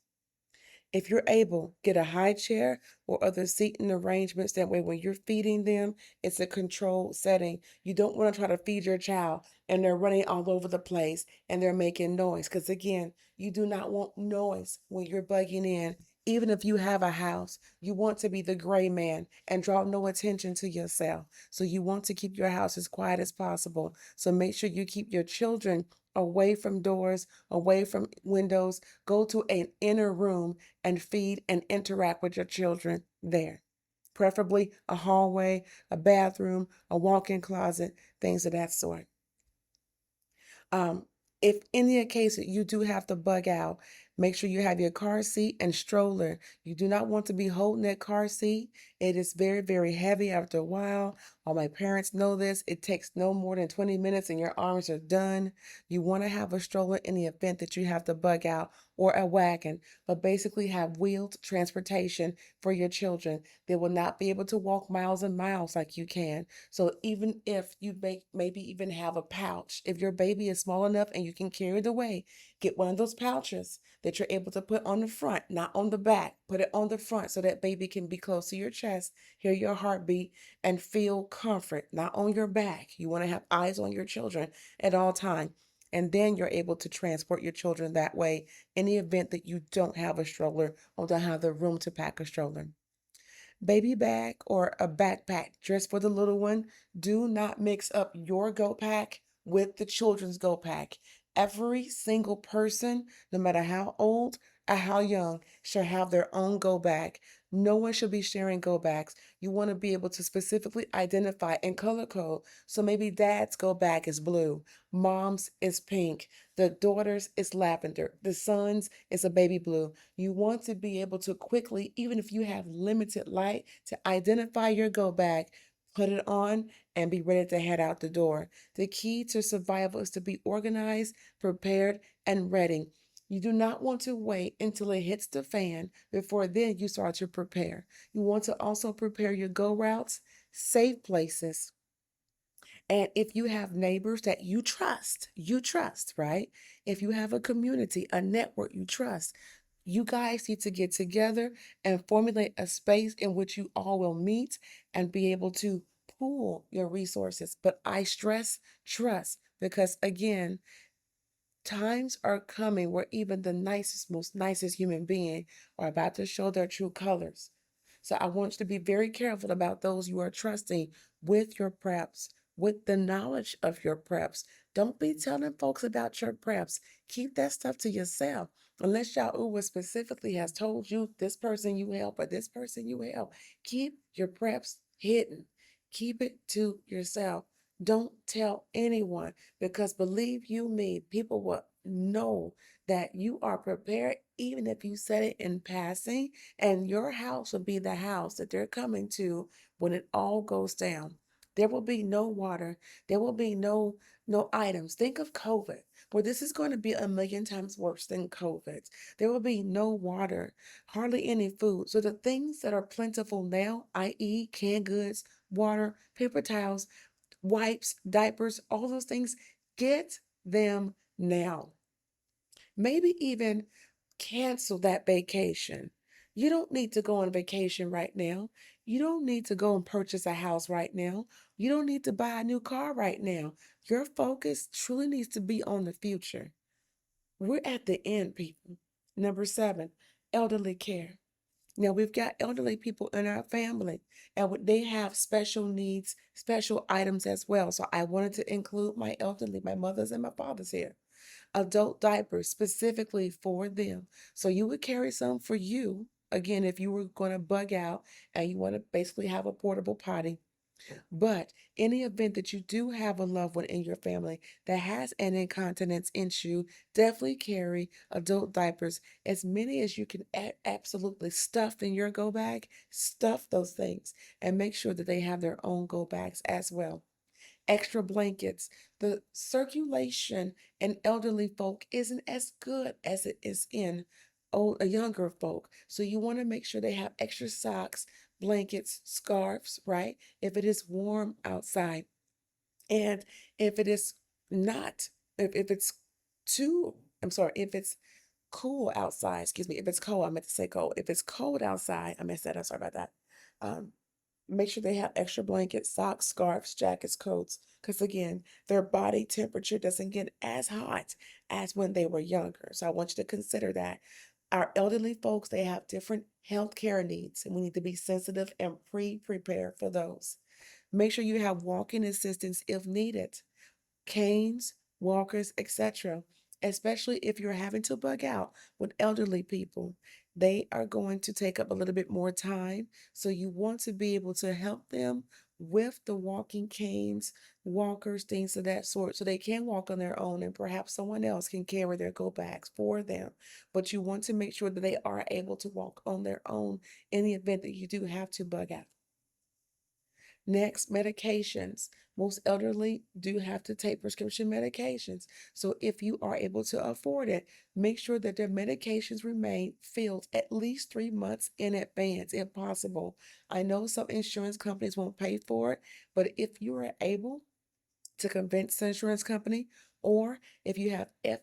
Speaker 1: If you're able, get a high chair or other seating arrangements. That way, when you're feeding them, it's a controlled setting. You don't want to try to feed your child and they're running all over the place and they're making noise. Because again, you do not want noise when you're bugging in. Even if you have a house, you want to be the gray man and draw no attention to yourself. So you want to keep your house as quiet as possible. So make sure you keep your children away from doors, away from windows. Go to an inner room and feed and interact with your children there. Preferably a hallway, a bathroom, a walk-in closet, things of that sort. Um, if in the case that you do have to bug out, make sure you have your car seat and stroller. You do not want to be holding that car seat. It is very, very heavy after a while. All my parents know this. It takes no more than 20 minutes and your arms are done. You want to have a stroller in the event that you have to bug out, or a wagon, but basically have wheeled transportation for your children. They will not be able to walk miles and miles like you can. So even if you maybe even have a pouch, if your baby is small enough and you can carry it away, get one of those pouches that you're able to put on the front, not on the back. Put it on the front so that baby can be close to your chest, hear your heartbeat, and feel comfort, not on your back. You want to have eyes on your children at all times. And then you're able to transport your children that way in the event that you don't have a stroller or don't have the room to pack a stroller. Baby bag or a backpack just for the little one. Do not mix up your go pack with the children's go pack. Every single person, no matter how old or how young, should have their own go bag. No one should be sharing go bags. You want to be able to specifically identify and color code. So maybe dad's go bag is blue, mom's is pink, the daughter's is lavender, the son's is a baby blue. You want to be able to quickly, even if you have limited light, to identify your go bag, put it on, and be ready to head out the door. The key to survival is to be organized, prepared, and ready. You do not want to wait until it hits the fan before then you start to prepare. You want to also prepare your go routes, safe places. And if you have neighbors that you trust, right? If you have a community, a network you trust, you guys need to get together and formulate a space in which you all will meet and be able to pool your resources. But I stress trust because, again, times are coming where even the nicest, most nicest human being are about to show their true colors. So I want you to be very careful about those you are trusting with your preps, with the knowledge of your preps. Don't be telling folks about your preps. Keep that stuff to yourself. Unless YAHUAH specifically has told you this person you help or this person you help. Keep your preps hidden. Keep it to yourself. Don't tell anyone, because believe you me, people will know that you are prepared even if you said it in passing, and your house will be the house that they're coming to when it all goes down. There will be no water. There will be no items. Think of COVID, where this is going to be a million times worse than COVID. There will be no water, hardly any food. So the things that are plentiful now, i.e., canned goods, water, paper towels, wipes, diapers, all those things, get them now. Maybe even cancel that vacation. You don't need to go on vacation right now. You don't need to go and purchase a house right now. You don't need to buy a new car right now. Your focus truly needs to be on the future. We're at the end, people. Number 7, elderly care. Now, we've got elderly people in our family, and they have special needs, special items as well. So I wanted to include my elderly, my mothers and my fathers here. Adult diapers specifically for them. So you would carry some for you, again, if you were going to bug out and you want to basically have a portable potty. But in the event that you do have a loved one in your family that has an incontinence issue, definitely carry adult diapers, as many as you can absolutely stuff in your go bag. Stuff those things and make sure that they have their own go bags as well. Extra blankets. The circulation in elderly folk isn't as good as it is in younger folk. So you want to make sure they have extra socks, blankets, scarves, right? If it is warm outside. And if it is not, if it's too, I'm sorry, if it's cool outside, excuse me, if it's cold, I meant to say cold. If it's cold outside, I messed that up, sorry about that. Um, Make sure they have extra blankets, socks, scarves, jackets, coats, because again, their body temperature doesn't get as hot as when they were younger. So I want you to consider that. Our elderly folks, they have different health care needs, and we need to be sensitive and prepared for those. Make sure you have walking assistance if needed, canes, walkers, etc. Especially if you're having to bug out with elderly people. They are going to take up a little bit more time. So you want to be able to help them with the walking canes, walkers, things of that sort, so they can walk on their own and perhaps someone else can carry their go bags for them. But you want to make sure that they are able to walk on their own in the event that you do have to bug out. Next, medications. Most elderly do have to take prescription medications. So if you are able to afford it, make sure that their medications remain filled at least 3 months in advance, if possible. I know some insurance companies won't pay for it, but if you are able to convince the insurance company, or if you have FSA,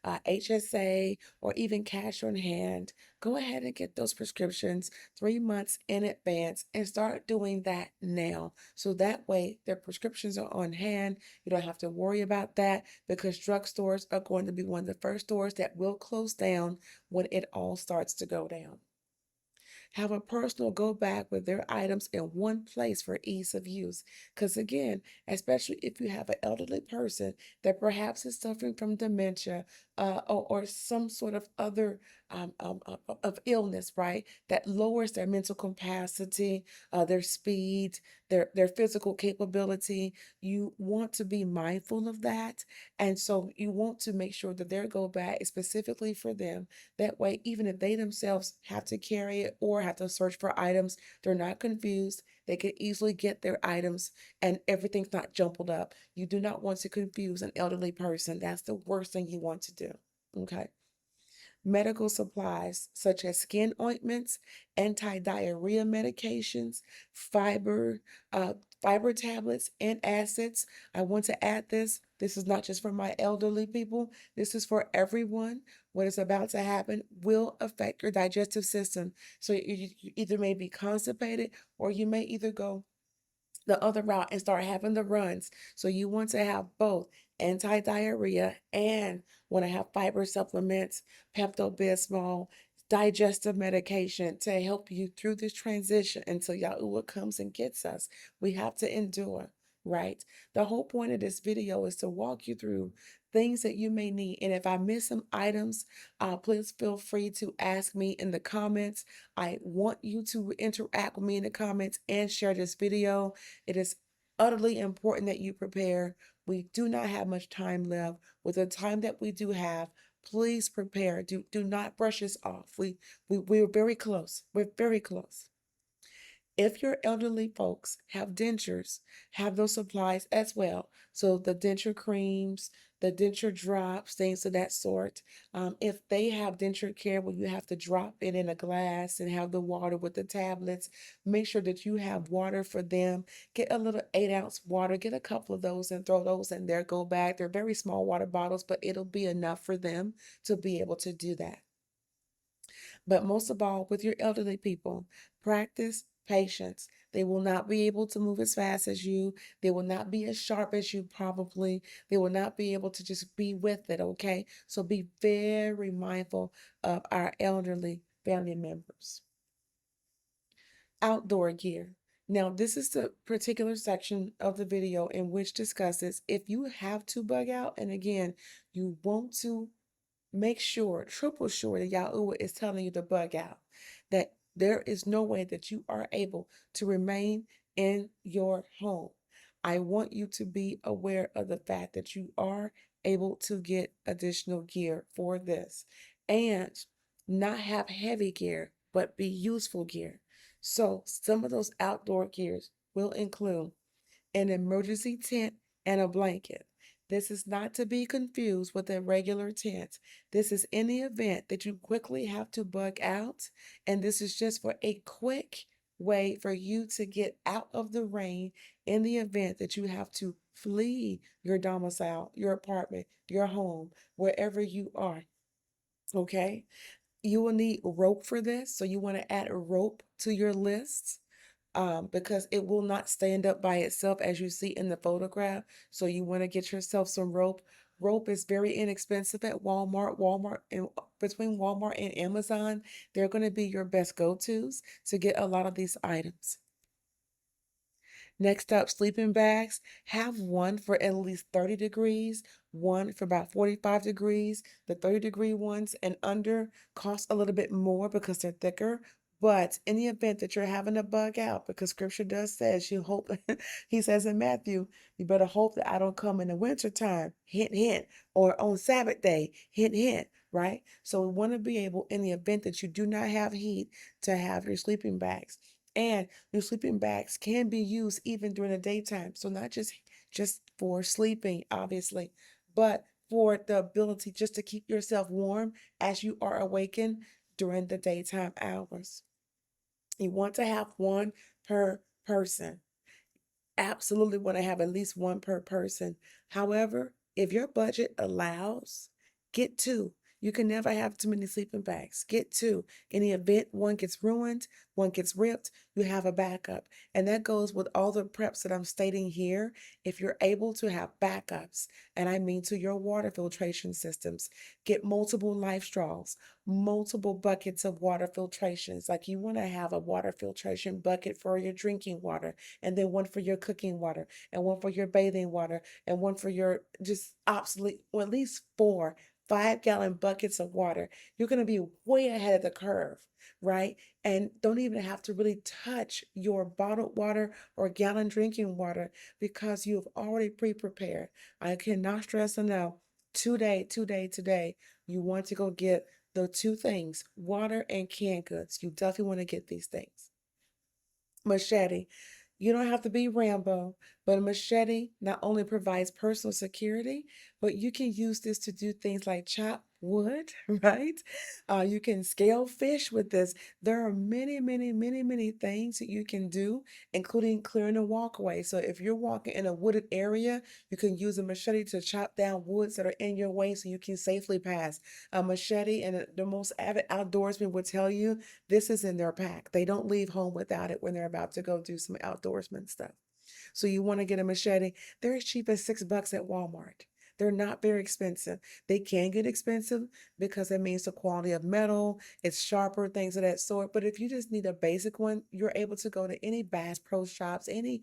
Speaker 1: HSA, or even cash on hand, go ahead and get those prescriptions 3 months in advance and start doing that now. So that way their prescriptions are on hand. You don't have to worry about that because drugstores are going to be one of the first stores that will close down when it all starts to go down. Have a personal go back with their items in one place for ease of use. Because again, especially if you have an elderly person that perhaps is suffering from dementia or some sort of other of illness, right? That lowers their mental capacity, their speed, their physical capability. You want to be mindful of that. And so you want to make sure that their go back is specifically for them. That way, even if they themselves have to carry it or have to search for items, they're not confused. They can easily get their items and everything's not jumbled up. You do not want to confuse an elderly person. That's the worst thing you want to do. Okay. Medical supplies such as skin ointments, anti-diarrhea medications, fiber, uh, fiber tablets, and acids. I want to add this. This is not just for my elderly people. This is for everyone. What is about to happen will affect your digestive system. So you either may be constipated or you may either go the other route and start having the runs. So you want to have both anti-diarrhea and want to have fiber supplements, Pepto-Bismol, digestive medication to help you through this transition until YAHUAH comes and gets us. We have to endure, right? The whole point of this video is to walk you through things that you may need. And if I miss some items, please feel free to ask me in the comments. I want you to interact with me in the comments and share this video. It is utterly important that you prepare. We do not have much time left. With the time that we do have, please prepare. Do not brush us off. We're very close. We're very close. If your elderly folks have dentures, have those supplies as well. So the denture creams, the denture drops, things of that sort. If they have denture care where you have to drop it in a glass and have the water with the tablets, make sure that you have water for them. Get a little 8-ounce water, get a couple of those and throw those in their go bag. They're very small water bottles, but it'll be enough for them to be able to do that. But most of all, with your elderly people, practice patience. They will not be able to move as fast as you. They will not be as sharp as you probably. They will not be able to just be with it, okay? So be very mindful of our elderly family members. Outdoor gear. Now, this is the particular section of the video in which discusses if you have to bug out, and again, you want to make sure, triple sure that YAHUAH is telling you to bug out, that there is no way that you are able to remain in your home. I want you to be aware of the fact that you are able to get additional gear for this and not have heavy gear, but be useful gear. So some of those outdoor gears will include an emergency tent and a blanket. This is not to be confused with a regular tent. This is in the event that you quickly have to bug out, and this is just for a quick way for you to get out of the rain in the event that you have to flee your domicile, your apartment, your home, wherever you are. Okay? You will need rope for this, so you want to add a rope to your list because it will not stand up by itself as you see in the photograph. So you want to get yourself some rope. Rope is very inexpensive at Walmart. Walmart and between Walmart and Amazon, they're going to be your best go-tos to get a lot of these items. Next up, sleeping bags. Have one for at least 30 degrees, one for about 45 degrees. The 30-degree ones and under cost a little bit more because they're thicker. But in the event that you're having a bug out, because scripture does says you hope, he says in Matthew, you better hope that I don't come in the wintertime, hint, hint, or on Sabbath day, hint, hint, right? So we want to be able, in the event that you do not have heat, to have your sleeping bags. And your sleeping bags can be used even during the daytime. So not just for sleeping, obviously, but for the ability just to keep yourself warm as you are awakened during the daytime hours. You want to have one per person. Absolutely want to have at least one per person. However, if your budget allows, get two. You can never have too many sleeping bags. Get two. In the event one gets ruined, one gets ripped, you have a backup. And that goes with all the preps that I'm stating here. If you're able to have backups, and I mean to your water filtration systems, get multiple life straws, multiple buckets of water filtrations. Like you want to have a water filtration bucket for your drinking water, and then one for your cooking water, and one for your bathing water, and one for your just obsolete, or at least 4 5-gallon buckets of water. You're going to be way ahead of the curve, right? And don't even have to really touch your bottled water or gallon drinking water because you've already pre-prepared. I cannot stress enough. Today, you want to go get the two things, water and canned goods. You definitely want to get these things. Machete. You don't have to be Rambo, but a machete not only provides personal security, but you can use this to do things like chop wood, right? You can scale fish with this. There are many things that you can do, including clearing a walkway. So if you're walking in a wooded area, you can use a machete to chop down woods that are in your way so you can safely pass. A machete, and the most avid outdoorsmen would tell you, this is in their pack. They don't leave home without it when they're about to go do some outdoorsman stuff. So you want to get a machete. They're as cheap as $6 at Walmart. They're not very expensive. They can get expensive because it means the quality of metal, it's sharper, things of that sort. But if you just need a basic one, you're able to go to any Bass Pro Shops, any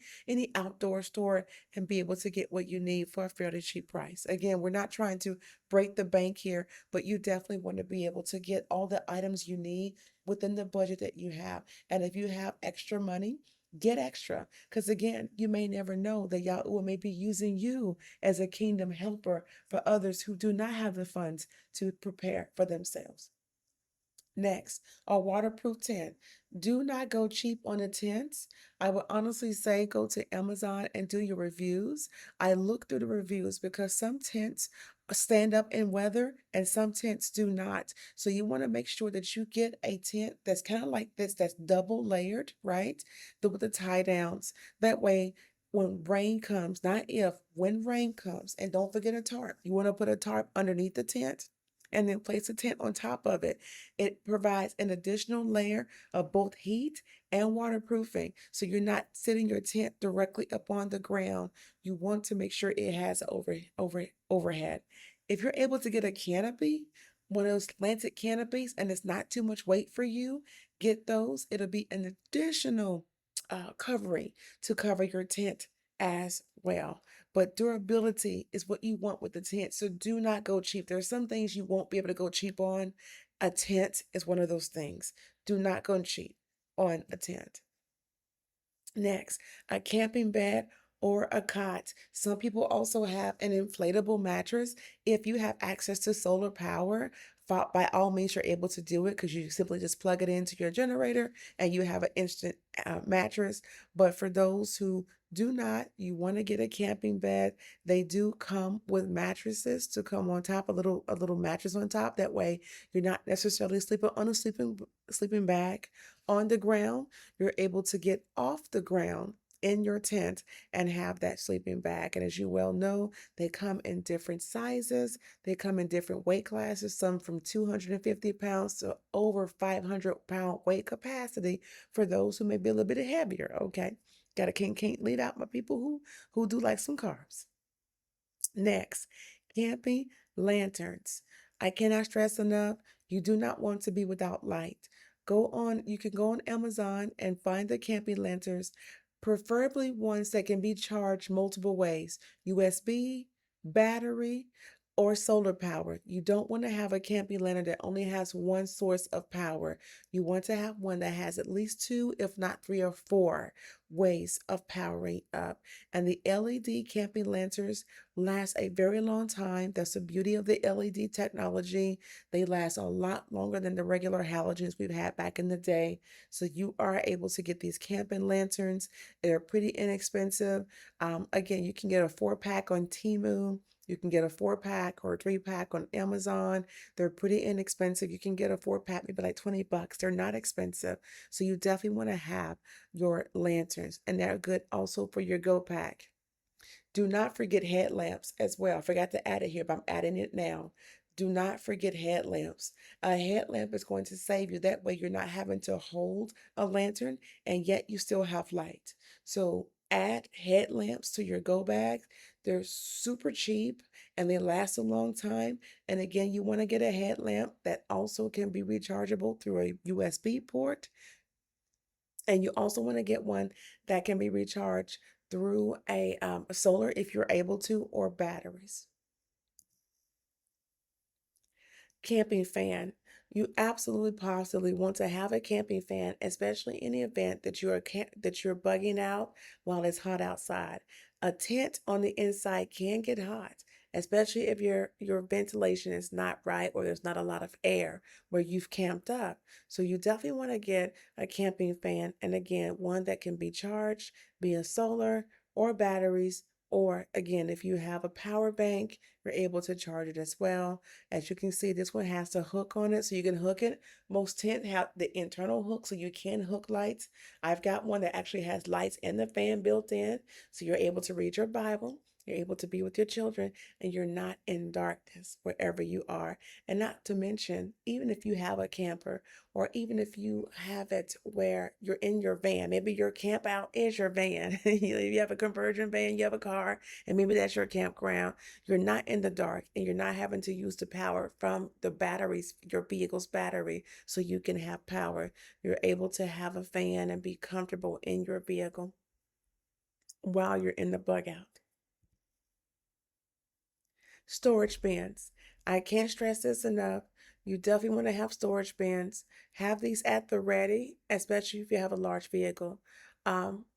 Speaker 1: outdoor store, and be able to get what you need for a fairly cheap price. Again, we're not trying to break the bank here, but you definitely want to be able to get all the items you need within the budget that you have. And if you have extra money, get extra. Because again, you may never know that YAHUAH may be using you as a kingdom helper for others who do not have the funds to prepare for themselves. Next, a waterproof tent. Do not go cheap on the tents. I would honestly say go to Amazon and do your reviews. I look through the reviews because some tents stand up in weather and some tents do not. So you want to make sure that you get a tent that's kind of like this, that's double layered, right? With the tie downs. That way, when rain comes, not if, when rain comes, and don't forget a tarp. You want to put a tarp underneath the tent and then place a tent on top of it. It provides an additional layer of both heat and waterproofing. So you're not sitting your tent directly up on the ground. You want to make sure it has overhead. If you're able to get a canopy, one of those slanted canopies, and it's not too much weight for you, get those. It'll be an additional covering to cover your tent as well. But durability is what you want with the tent. So do not go cheap. There are some things you won't be able to go cheap on. A tent is one of those things. Do not go cheap on a tent. Next, a camping bed or a cot. Some people also have an inflatable mattress. If you have access to solar power, by all means, you're able to do it because you simply just plug it into your generator and you have an instant mattress. But for those who do not, you want to get a camping bed. They do come with mattresses to come on top, a little mattress on top. That way, you're not necessarily sleeping on a sleeping bag on the ground. You're able to get off the ground in your tent and have that sleeping bag. And as you well know, they come in different sizes. They come in different weight classes, some from 250 pounds to over 500-pound weight capacity for those who may be a little bit heavier. Okay. Can't leave out my people who do like some carbs. Next, camping lanterns. I cannot stress enough, you do not want to be without light. You can go on Amazon and find the camping lanterns, preferably ones that can be charged multiple ways, USB, battery, or solar power. You don't want to have a camping lantern that only has one source of power. You want to have one that has at least two, if not three or four ways of powering up. And the LED camping lanterns last a very long time. That's the beauty of the LED technology. They last a lot longer than the regular halogens we've had back in the day. So you are able to get these camping lanterns. They're pretty inexpensive. Again, you can get a 4-pack on Temu. You can get a 4-pack or a 3-pack on Amazon. They're pretty inexpensive. You can get a 4-pack, maybe like $20. They're not expensive. So you definitely want to have your lanterns, and they're good also for your go pack. Do not forget headlamps as well. I forgot to add it here, but I'm adding it now. Do not forget headlamps. A headlamp is going to save you. That way you're not having to hold a lantern and yet you still have light. So add headlamps to your go bag. They're super cheap and they last a long time. And again, you want to get a headlamp that also can be rechargeable through a USB port. And you also want to get one that can be recharged through a solar if you're able to, or batteries. Camping fan. You absolutely positively want to have a camping fan, especially in the event that you're bugging out while it's hot outside. A tent on the inside can get hot, especially if your ventilation is not right or there's not a lot of air where you've camped up. So you definitely want to get a camping fan, and again, one that can be charged via solar or batteries, or again, if you have a power bank, you're able to charge it as well. As you can see, this one has a hook on it, so you can hook it. Most tents have the internal hook, so you can hook lights. I've got one that actually has lights and the fan built in, so you're able to read your Bible. You're able to be with your children, and you're not in darkness wherever you are. And not to mention, even if you have a camper, or even if you have it where you're in your van, maybe your camp out is your van. You have a conversion van, you have a car, and maybe that's your campground. You're not in the dark, and you're not having to use the power from the batteries, your vehicle's battery, so you can have power. You're able to have a fan and be comfortable in your vehicle while you're in the bug out. Storage bins. I can't stress this enough. You definitely want to have storage bins. Have these at the ready, especially if you have a large vehicle.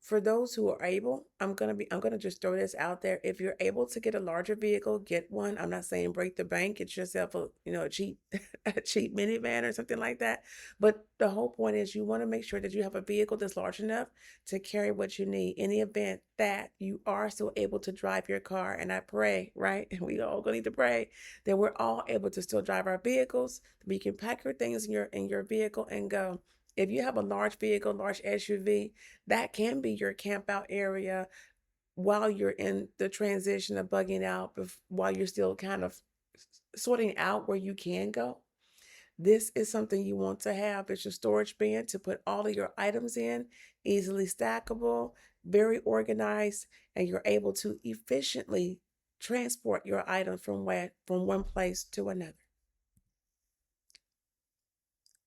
Speaker 1: For those who are able, I'm gonna just throw this out there. If you're able to get a larger vehicle, get one. I'm not saying break the bank, get yourself a cheap a cheap minivan or something like that. But the whole point is you want to make sure that you have a vehicle that's large enough to carry what you need in the event that you are still able to drive your car. And I pray, right? We all gonna need to pray that we're all able to still drive our vehicles, that we can pack your things in your vehicle and go. If you have a large vehicle, large SUV, that can be your camp out area while you're in the transition of bugging out, while you're still kind of sorting out where you can go. This is something you want to have. It's your storage bin to put all of your items in, easily stackable, very organized, and you're able to efficiently transport your items from one place to another.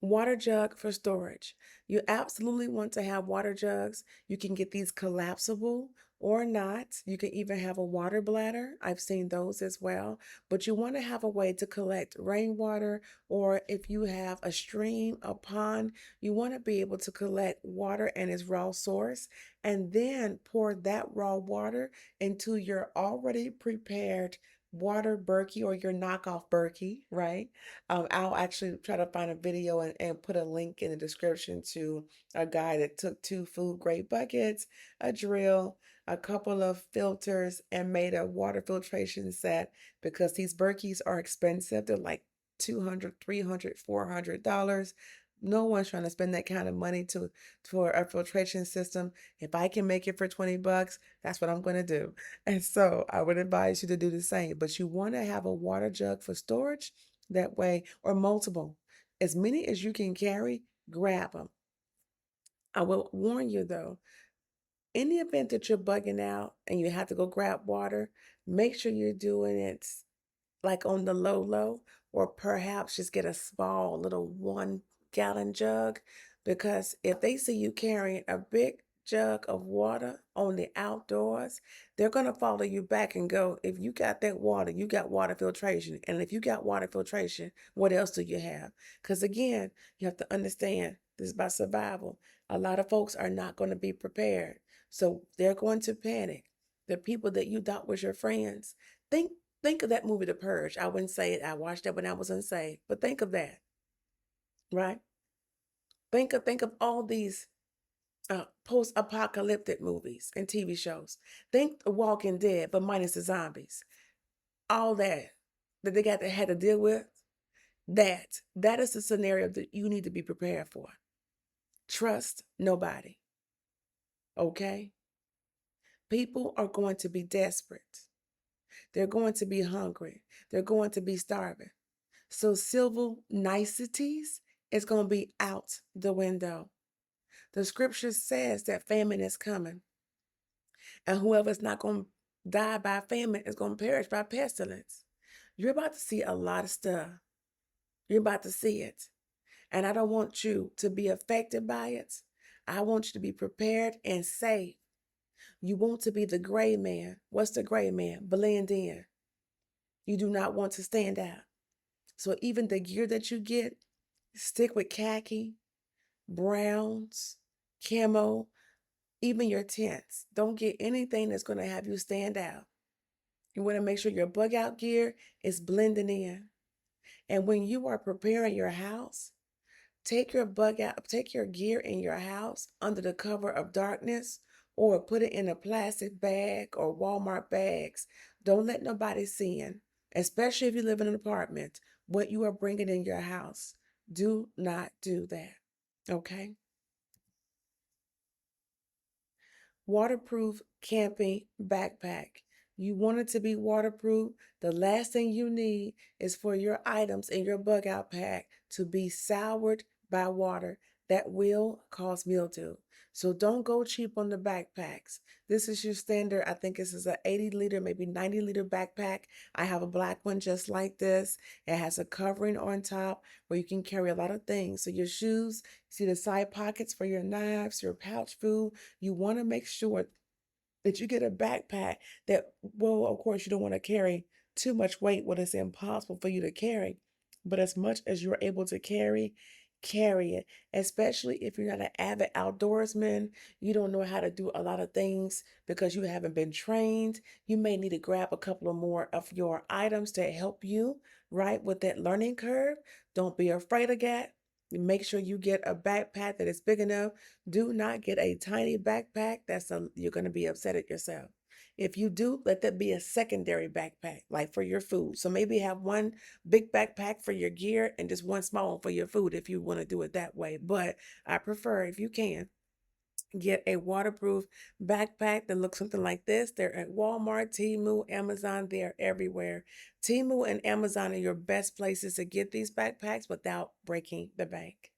Speaker 1: Water jug for storage. You absolutely want to have water jugs. You can get these collapsible or not. You can even have a water bladder. I've seen those as well. But you want to have a way to collect rainwater, or if you have a stream, a pond, you want to be able to collect water in its raw source and then pour that raw water into your already prepared water Berkey or your knockoff Berkey, right? I'll actually try to find a video and put a link in the description to a guy that took 2 food-grade buckets, a drill, a couple of filters, and made a water filtration set because these Berkeys are expensive. They're like $200, $300, $400. No one's trying to spend that kind of money for a filtration system. If I can make it for 20 bucks, that's what I'm going to do. And so I would advise you to do the same. But you want to have a water jug for storage that way, or multiple. As many as you can carry, grab them. I will warn you though, in the event that you're bugging out and you have to go grab water, make sure you're doing it like on the low, or perhaps just get a small little 1 gallon jug, because if they see you carrying a big jug of water on the outdoors, they're going to follow you back and go, if you got that water, you got water filtration. And if you got water filtration, what else do you have? Because again, you have to understand this is about survival. A lot of folks are not going to be prepared. So they're going to panic. The people that you thought was your friends, think of that movie, The Purge. I wouldn't say it. I watched that when I was unsaved. But think of that, right? Think of all these post-apocalyptic movies and TV shows. Think The Walking Dead, but minus the zombies. All that they had to deal with. That is the scenario that you need to be prepared for. Trust nobody. Okay? People are going to be desperate. They're going to be hungry. They're going to be starving. So civil niceties is going to be out the window. The scripture says that famine is coming. And whoever's not going to die by famine is going to perish by pestilence. You're about to see a lot of stuff. You're about to see it. And I don't want you to be affected by it. I want you to be prepared and safe. You want to be the gray man. What's the gray man? Blend in. You do not want to stand out. So even the gear that you get, stick with khaki, browns, camo, even your tents. Don't get anything that's going to have you stand out. You want to make sure your bug out gear is blending in. And when you are preparing your house, take your gear in your house under the cover of darkness, or put it in a plastic bag or Walmart bags. Don't let nobody see in, especially if you live in an apartment, what you are bringing in your house. Do not do that. Okay? Waterproof camping backpack. You want it to be waterproof. The last thing you need is for your items in your bug out pack to be soured by water. That will cause mildew. So don't go cheap on the backpacks. This is your standard. I think this is an 80-liter, maybe 90-liter backpack. I have a black one just like this. It has a covering on top where you can carry a lot of things. So your shoes, see the side pockets for your knives, your pouch food. You want to make sure that you get a backpack that, well, of course, you don't want to carry too much weight when it's impossible for you to carry. But as much as you're able to carry it, especially if you're not an avid outdoorsman, you don't know how to do a lot of things because you haven't been trained. You may need to grab a couple of more of your items to help you, right, with that learning curve. Don't be afraid of that. Make sure you get a backpack that is big enough. Do not get a tiny backpack. You're going to be upset at yourself. If you do, let that be a secondary backpack, like for your food. So maybe have one big backpack for your gear and just one small one for your food if you want to do it that way. But I prefer, if you can, get a waterproof backpack that looks something like this. They're at Walmart, Temu, Amazon. They're everywhere. Temu and Amazon are your best places to get these backpacks without breaking the bank.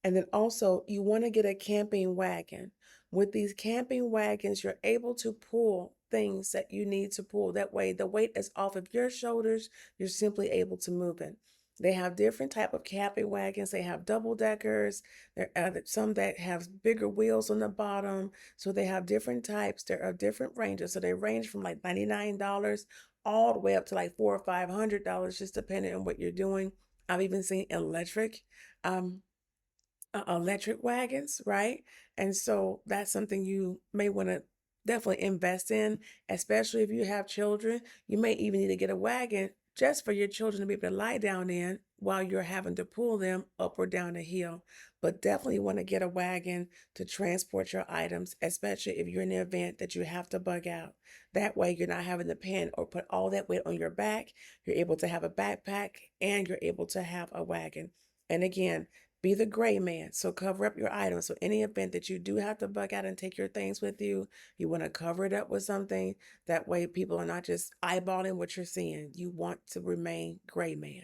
Speaker 1: And then also, you want to get a camping wagon. With these camping wagons, you're able to pull things that you need to pull. That way the weight is off of your shoulders. You're simply able to move it. They have different type of camping wagons. They have double deckers. There are some that have bigger wheels on the bottom. So they have different types. There are different ranges. So they range from like $99 all the way up to like $400 or $500, just depending on what you're doing. I've even seen um, electric wagons, right? And so that's something you may want to definitely invest in, especially if you have children. You may even need to get a wagon just for your children to be able to lie down in while you're having to pull them up or down a hill. But definitely want to get a wagon to transport your items, especially if you're in the event that you have to bug out. That way you're not having to pan or put all that weight on your back. You're able to have a backpack and you're able to have a wagon. And again, be the gray man. So cover up your items. So any event that you do have to bug out and take your things with you, you want to cover it up with something. That way people are not just eyeballing what you're seeing. You want to remain gray man.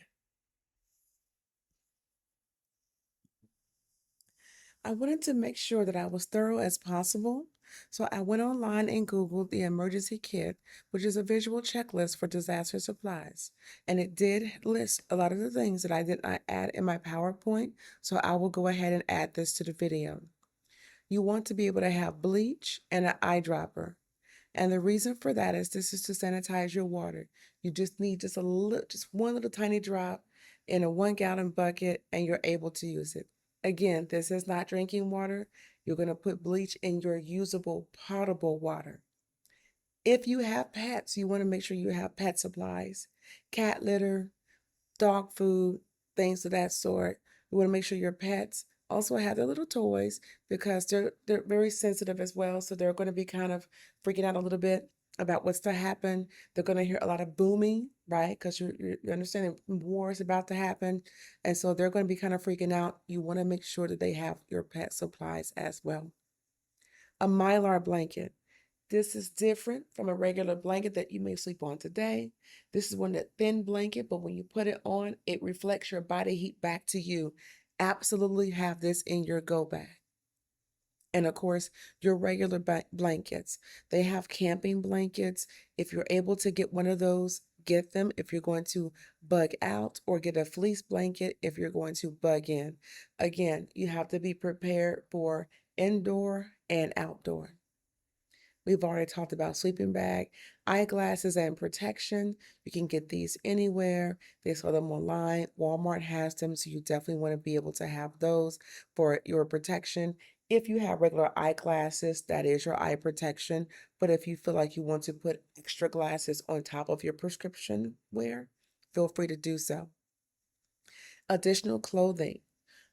Speaker 1: I wanted to make sure that I was thorough as possible. So I went online and Googled the emergency kit, which is a visual checklist for disaster supplies. And it did list a lot of the things that I did not add in my PowerPoint. So I will go ahead and add this to the video. You want to be able to have bleach and an eyedropper. And the reason for that is this is to sanitize your water. You just need just just one little tiny drop in a 1 gallon bucket and you're able to use it. Again, this is not drinking water. You're going to put bleach in your usable potable water. If you have pets, you want to make sure you have pet supplies, cat litter, dog food, things of that sort. You want to make sure your pets also have their little toys because they're very sensitive as well. So they're going to be kind of freaking out a little bit about what's to happen. They're going to hear a lot of booming, right? Because you're understanding war is about to happen. And so they're going to be kind of freaking out. You want to make sure that they have your pet supplies as well. A Mylar blanket. This is different from a regular blanket that you may sleep on today. This is one that thin blanket, but when you put it on, it reflects your body heat back to you. Absolutely have this in your go bag. And of course, your regular blankets. They have camping blankets. If you're able to get one of those, get them if you're going to bug out, or get a fleece blanket if you're going to bug in. Again, you have to be prepared for indoor and outdoor. We've already talked about sleeping bag, eyeglasses, and protection. You can get these anywhere. They sell them online. Walmart has them, so you definitely want to be able to have those for your protection. If you have regular eyeglasses, that is your eye protection. But if you feel like you want to put extra glasses on top of your prescription wear, feel free to do so. Additional clothing.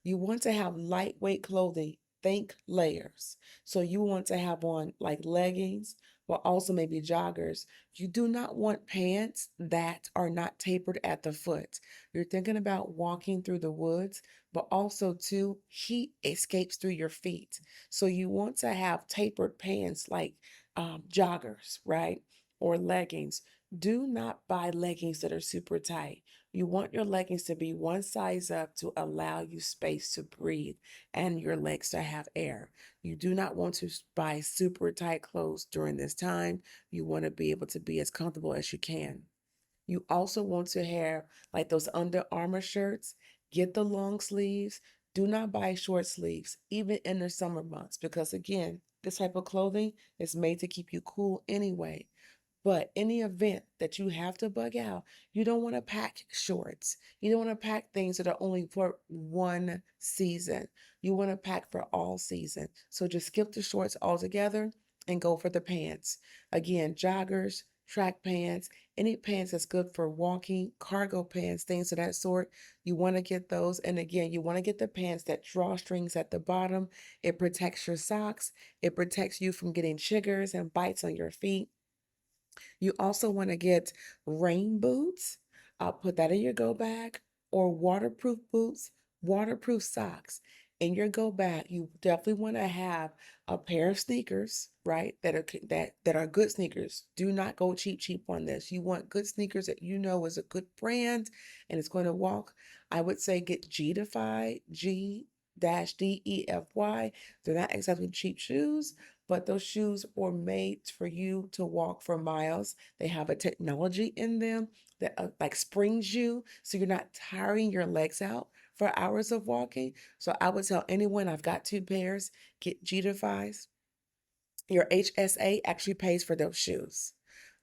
Speaker 1: You want to have lightweight clothing. Think layers. So you want to have on like leggings, but also maybe joggers. You do not want pants that are not tapered at the foot. You're thinking about walking through the woods, but also too, heat escapes through your feet. So you want to have tapered pants like joggers, right? Or leggings. Do not buy leggings that are super tight. You want your leggings to be one size up to allow you space to breathe and your legs to have air. You do not want to buy super tight clothes during this time. You want to be able to be as comfortable as you can. You also want to have like those Under Armour shirts. Get the long sleeves. Do not buy short sleeves, even in the summer months, because again, this type of clothing is made to keep you cool anyway. But any event that you have to bug out, you don't want to pack shorts. You don't want to pack things that are only for one season. You want to pack for all season. So just skip the shorts altogether and go for the pants. Again, joggers, track pants, any pants that's good for walking, cargo pants, things of that sort. You want to get those. And again, you want to get the pants that drawstrings at the bottom. It protects your socks. It protects you from getting chiggers and bites on your feet. You also want to get rain boots. I'll put that in your go bag, or waterproof boots, waterproof socks. In your go bag, you definitely want to have a pair of sneakers, right? That are good sneakers. Do not go cheap on this. You want good sneakers that you know is a good brand and it's going to walk. I would say get G-Defy, G-DEFY. They're not exactly cheap shoes, but those shoes were made for you to walk for miles. They have a technology in them that like springs you so you're not tiring your legs out for hours of walking. So I would tell anyone, I've got 2 pairs, get G-Defies. Your HSA actually pays for those shoes.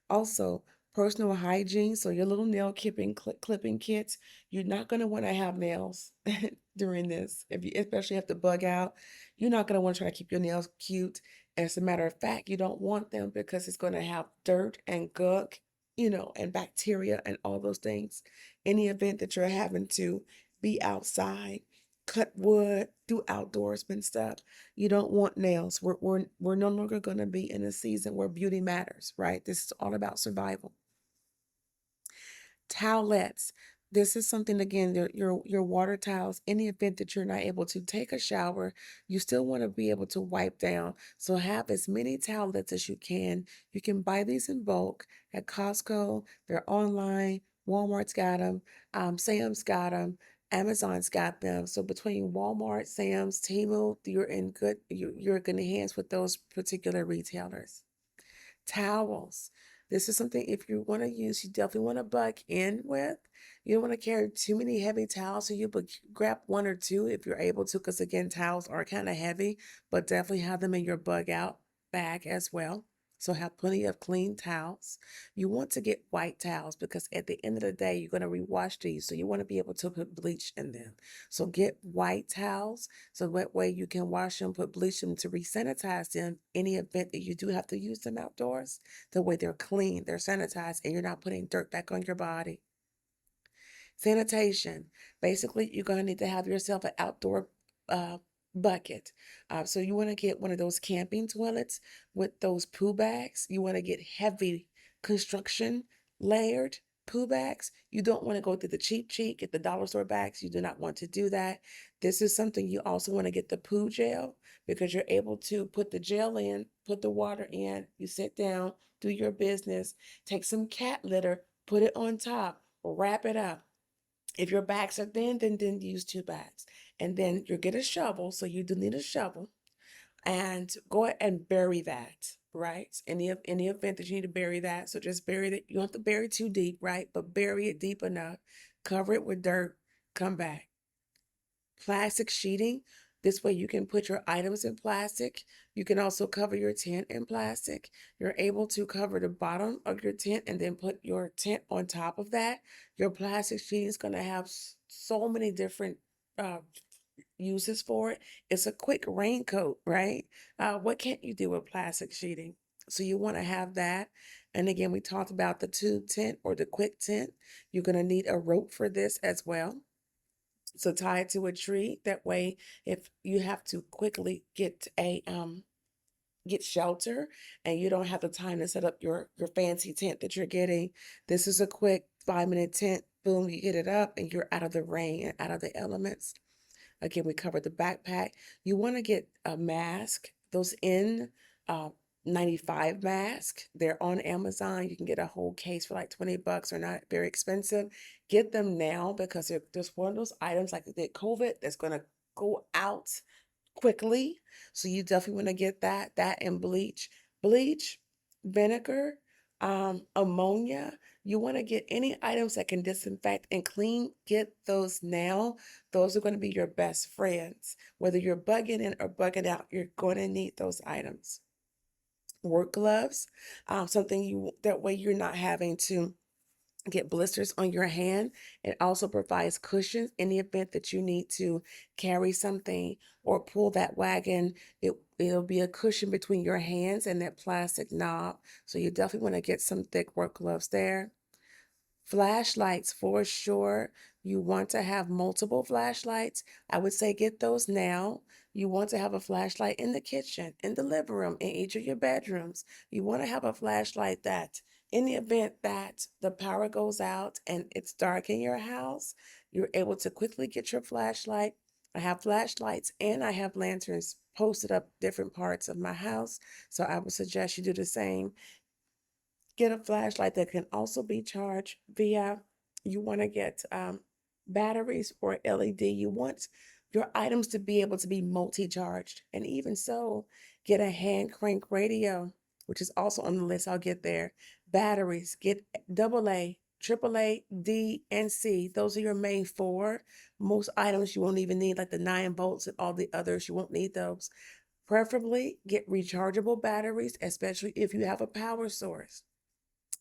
Speaker 1: Also, personal hygiene. So your little nail clipping kits. You're not going to want to have nails during this. If you especially have to bug out, you're not going to want to try to keep your nails cute. As a matter of fact, you don't want them because it's going to have dirt and gunk, and bacteria and all those things. Any event that you're having to be outside, cut wood, do outdoorsman stuff, you don't want nails. We're no longer going to be in a season where beauty matters, right? This is all about survival. Towelettes. This is something, again, your water towels. Any event that you're not able to take a shower, you still want to be able to wipe down. So have as many towelettes as you can. You can buy these in bulk at Costco. They're online. Walmart's got them. Sam's got them. Amazon's got them. So between Walmart, Sam's, Temu, you're in good hands with those particular retailers. Towels. This is something, if you want to use, you definitely want to buck in with. You don't want to carry too many heavy towels, so you grab 1 or 2 if you're able to, because again, towels are kind of heavy, but definitely have them in your bug out bag as well. So have plenty of clean towels. You want to get white towels because at the end of the day, you're going to rewash these. So you want to be able to put bleach in them. So get white towels so that way you can wash them, put bleach them to re-sanitize them any event that you do have to use them outdoors. The way they're clean, they're sanitized, and you're not putting dirt back on your body. Sanitation. Basically, you're going to need to have yourself an outdoor bucket. So you want to get one of those camping toilets with those poo bags. You want to get heavy construction layered poo bags. You don't want to go to the cheap, get the dollar store bags. You do not want to do that. This is something you also want to get the poo gel because you're able to put the gel in, put the water in, you sit down, do your business, take some cat litter, put it on top, wrap it up. If your bags are thin, then use 2 bags. And then you get a shovel, so you do need a shovel, and go ahead and bury that, right? Any event that you need to bury that, so just bury it. You don't have to bury too deep, right? But bury it deep enough, cover it with dirt, come back. Plastic sheeting. This way you can put your items in plastic. You can also cover your tent in plastic. You're able to cover the bottom of your tent and then put your tent on top of that. Your plastic sheeting is going to have so many different uses for it. It's a quick raincoat, right? What can't you do with plastic sheeting? So you want to have that. And again, we talked about the tube tent or the quick tent. You're going to need a rope for this as well. So tie it to a tree. That way, if you have to quickly get shelter and you don't have the time to set up your fancy tent that you're getting, this is a quick 5-minute tent. Boom, you get it up and you're out of the rain and out of the elements. Again, we covered the backpack. You want to get a mask. Those N95 mask. They're on Amazon. You can get a whole case for like $20. They're not very expensive. Get them now because there's one of those items like the COVID that's going to go out quickly. So you definitely want to get that and bleach, vinegar, ammonia. You want to get any items that can disinfect and clean. Get those now. Those are going to be your best friends. Whether you're bugging in or bugging out, you're going to need those items. Work gloves, something that way you're not having to get blisters on your hand. It also provides cushions in the event that you need to carry something or pull that wagon. It'll be a cushion between your hands and that plastic knob. So you definitely want to get some thick work gloves there. Flashlights, for sure. You want to have multiple flashlights. I would say get those now. You want to have a flashlight in the kitchen, in the living room, in each of your bedrooms. You want to have a flashlight that in the event that the power goes out and it's dark in your house, you're able to quickly get your flashlight. I have flashlights and I have lanterns posted up different parts of my house. So I would suggest you do the same. Get a flashlight that can also be charged via, you want to get batteries or LED. You want your items to be able to be multi-charged. And even so, Get a hand crank radio, which is also on the list. I'll get there. Batteries. Get AA, AAA, D, and C. Those are your main four. Most items you won't even need, like the 9 volts and all the others. You won't need those. Preferably get rechargeable batteries, especially if you have a power source,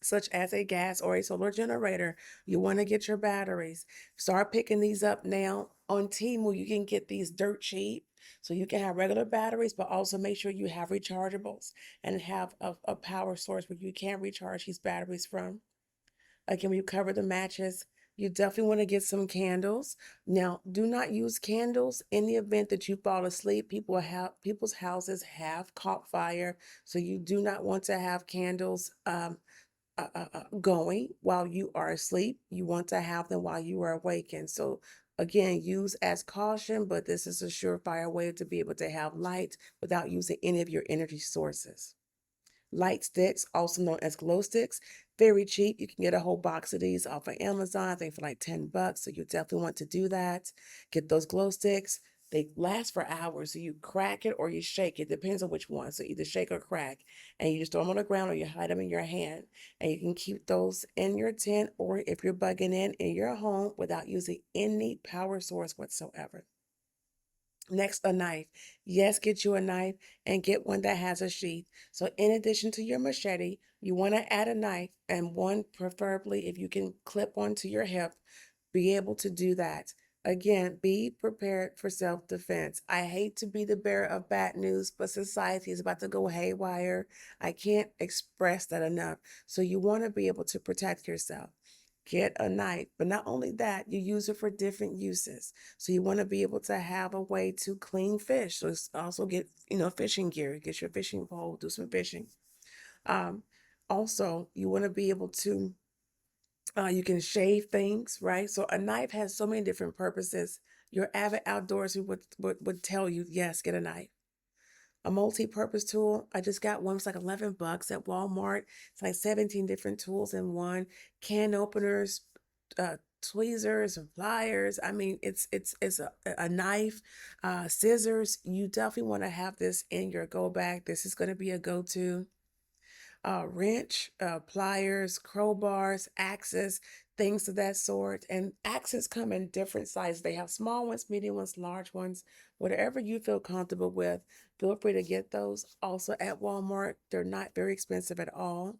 Speaker 1: such as a gas or a solar generator. You want to get your batteries. Start picking these up now. On Temu, you can get these dirt cheap. So you can have regular batteries, but also make sure you have rechargeables and have a power source where you can recharge these batteries from. Again, when you cover the matches, you definitely want to get some candles. Now, do not use candles in the event that you fall asleep. People's houses have caught fire, so you do not want to have candles going while you are asleep. You want to have them while you are awakened. So again, use as caution, but this is a surefire way to be able to have light without using any of your energy sources. Light sticks, also known as glow sticks, very cheap. You can get a whole box of these off of Amazon, I think for like $10. So you definitely want to do that. Get those glow sticks. They last for hours. So you crack it or you shake it. Depends on which one. So either shake or crack. And you just throw them on the ground or you hide them in your hand. And you can keep those in your tent, or if you're bugging in your home, without using any power source whatsoever. Next, a knife. Yes, get you a knife and get one that has a sheath. So in addition to your machete, you want to add a knife, and one preferably if you can clip onto your hip, be able to do that. Again, be prepared for self-defense. I hate to be the bearer of bad news, but society is about to go haywire. I can't express that enough. So you want to be able to protect yourself. Get a knife, but not only that, you use it for different uses. So you want to be able to have a way to clean fish. So also get, fishing gear, get your fishing pole, do some fishing. Also, you want to be able to, you can shave things, right? So a knife has so many different purposes. Your avid outdoorsman would tell you, yes, get a knife. A multi-purpose tool. I just got one. It's like $11 at Walmart. It's like 17 different tools in one. Can openers, tweezers, and pliers. I mean, it's a knife, scissors. You definitely want to have this in your go bag. This is going to be a go-to. Wrench, pliers, crowbars, axes, things of that sort. And axes come in different sizes. They have small ones, medium ones, large ones, whatever you feel comfortable with. Feel free to get those. Also at Walmart, they're not very expensive at all.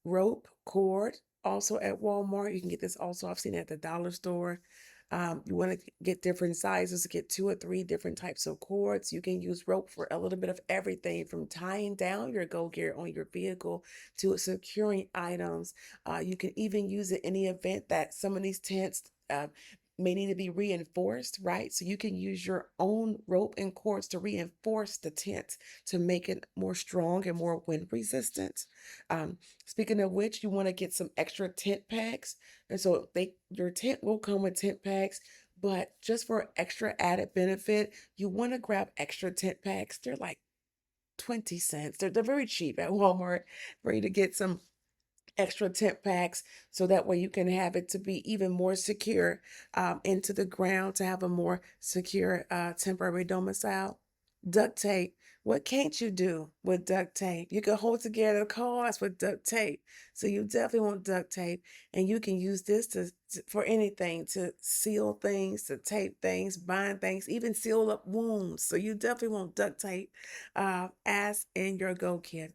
Speaker 1: Rope, cord, also at Walmart. You can get this also, I've seen it at the dollar store. You want to get different sizes, get 2 or 3 different types of cords. You can use rope for a little bit of everything, from tying down your go gear on your vehicle to securing items. You can even use it in the event that some of these tents may need to be reinforced, right? So you can use your own rope and cords to reinforce the tent to make it more strong and more wind resistant. Speaking of which, you want to get some extra tent packs. And so your tent will come with tent packs, but just for extra added benefit, you want to grab extra tent packs. They're like 20 cents. They're very cheap at Walmart for you to get some extra tent packs, so that way you can have it to be even more secure into the ground, to have a more secure temporary domicile. Duct tape. What can't you do with duct tape? You can hold together cars with duct tape. So you definitely want duct tape, and you can use this for anything, to seal things, to tape things, bind things, even seal up wounds. So you definitely want duct tape as in your go kit.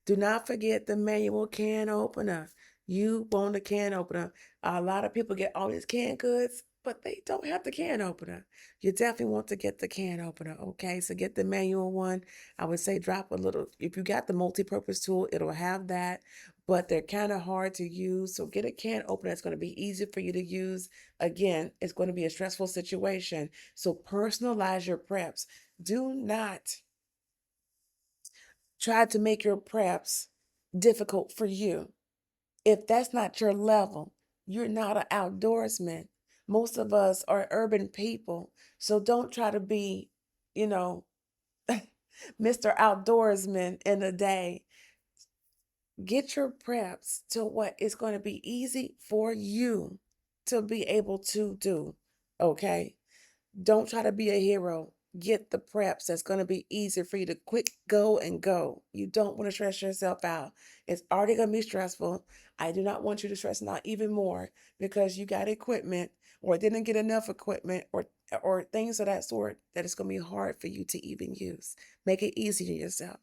Speaker 1: Do not forget the manual can opener. You want a can opener. A lot of people get all these canned goods, but they don't have the can opener. You definitely want to get the can opener, okay? So get the manual one. I would say drop a little. If you got the multi-purpose tool, it'll have that, but they're kind of hard to use. So get a can opener. It's going to be easy for you to use. Again, it's going to be a stressful situation. So personalize your preps. Do not try to make your preps difficult for you. If that's not your level, you're not an outdoorsman. Most of us are urban people. So don't try to be, you know, Mr. Outdoorsman in a day. Get your preps to what is going to be easy for you to be able to do. Okay? Don't try to be a hero. get the preps that's going to be easier for you to quick go and go. You don't want to stress yourself out. It's already going to be stressful. I do not want you to stress out even more because you got equipment or didn't get enough equipment or things of that sort that it's going to be hard for you to even use. Make it easy on yourself.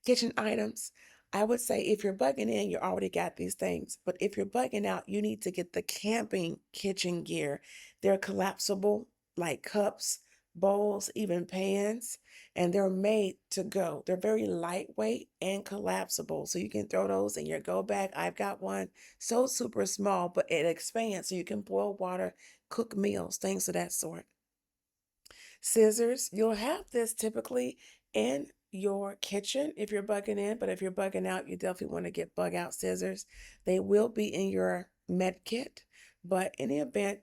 Speaker 1: Kitchen items. I would say if you're bugging in, you already got these things. But if you're bugging out, you need to get the camping kitchen gear. They're collapsible, like cups, bowls, even pans, and they're made to go. They're very lightweight and collapsible. So you can throw those in your go bag. I've got one so super small, but it expands so you can boil water, cook meals, things of that sort. Scissors, you'll have this typically in your kitchen if you're bugging in, but if you're bugging out, you definitely want to get bug out scissors. They will be in your med kit, but in the event,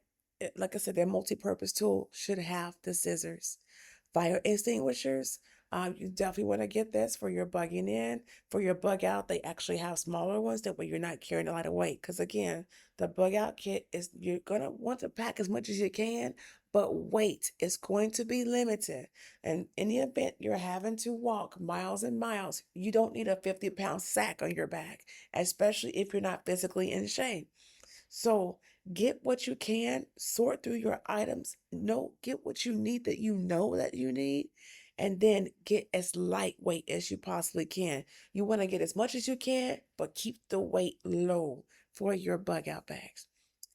Speaker 1: like I said, their multi-purpose tool should have the scissors. Fire extinguishers, you definitely want to get this for your bugging in. For your bug out, they actually have smaller ones that way you're not carrying a lot of weight. Because again, the bug out kit is you're gonna want to pack as much as you can, but weight is going to be limited. And in the event you're having to walk miles and miles, you don't need a 50-pound sack on your back, especially if you're not physically in shape. So get what you can, sort through your items, get what you need that you need, and then get as lightweight as you possibly can. You want to get as much as you can, but keep the weight low for your bug out bags.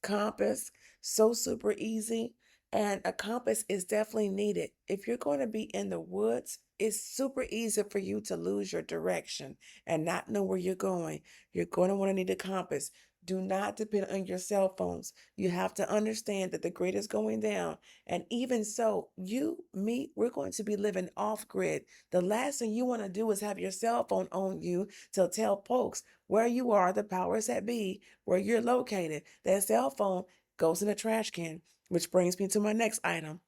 Speaker 1: Compass, so super easy. And a compass is definitely needed. If you're going to be in the woods, it's super easy for you to lose your direction and not know where you're going. You're going to want to need a compass. Do not depend on your cell phones. You have to understand that the grid is going down. And even so, we're going to be living off grid. The last thing you want to do is have your cell phone on you to tell folks where you are, the powers that be, where you're located. That cell phone goes in a trash can, which brings me to my next item.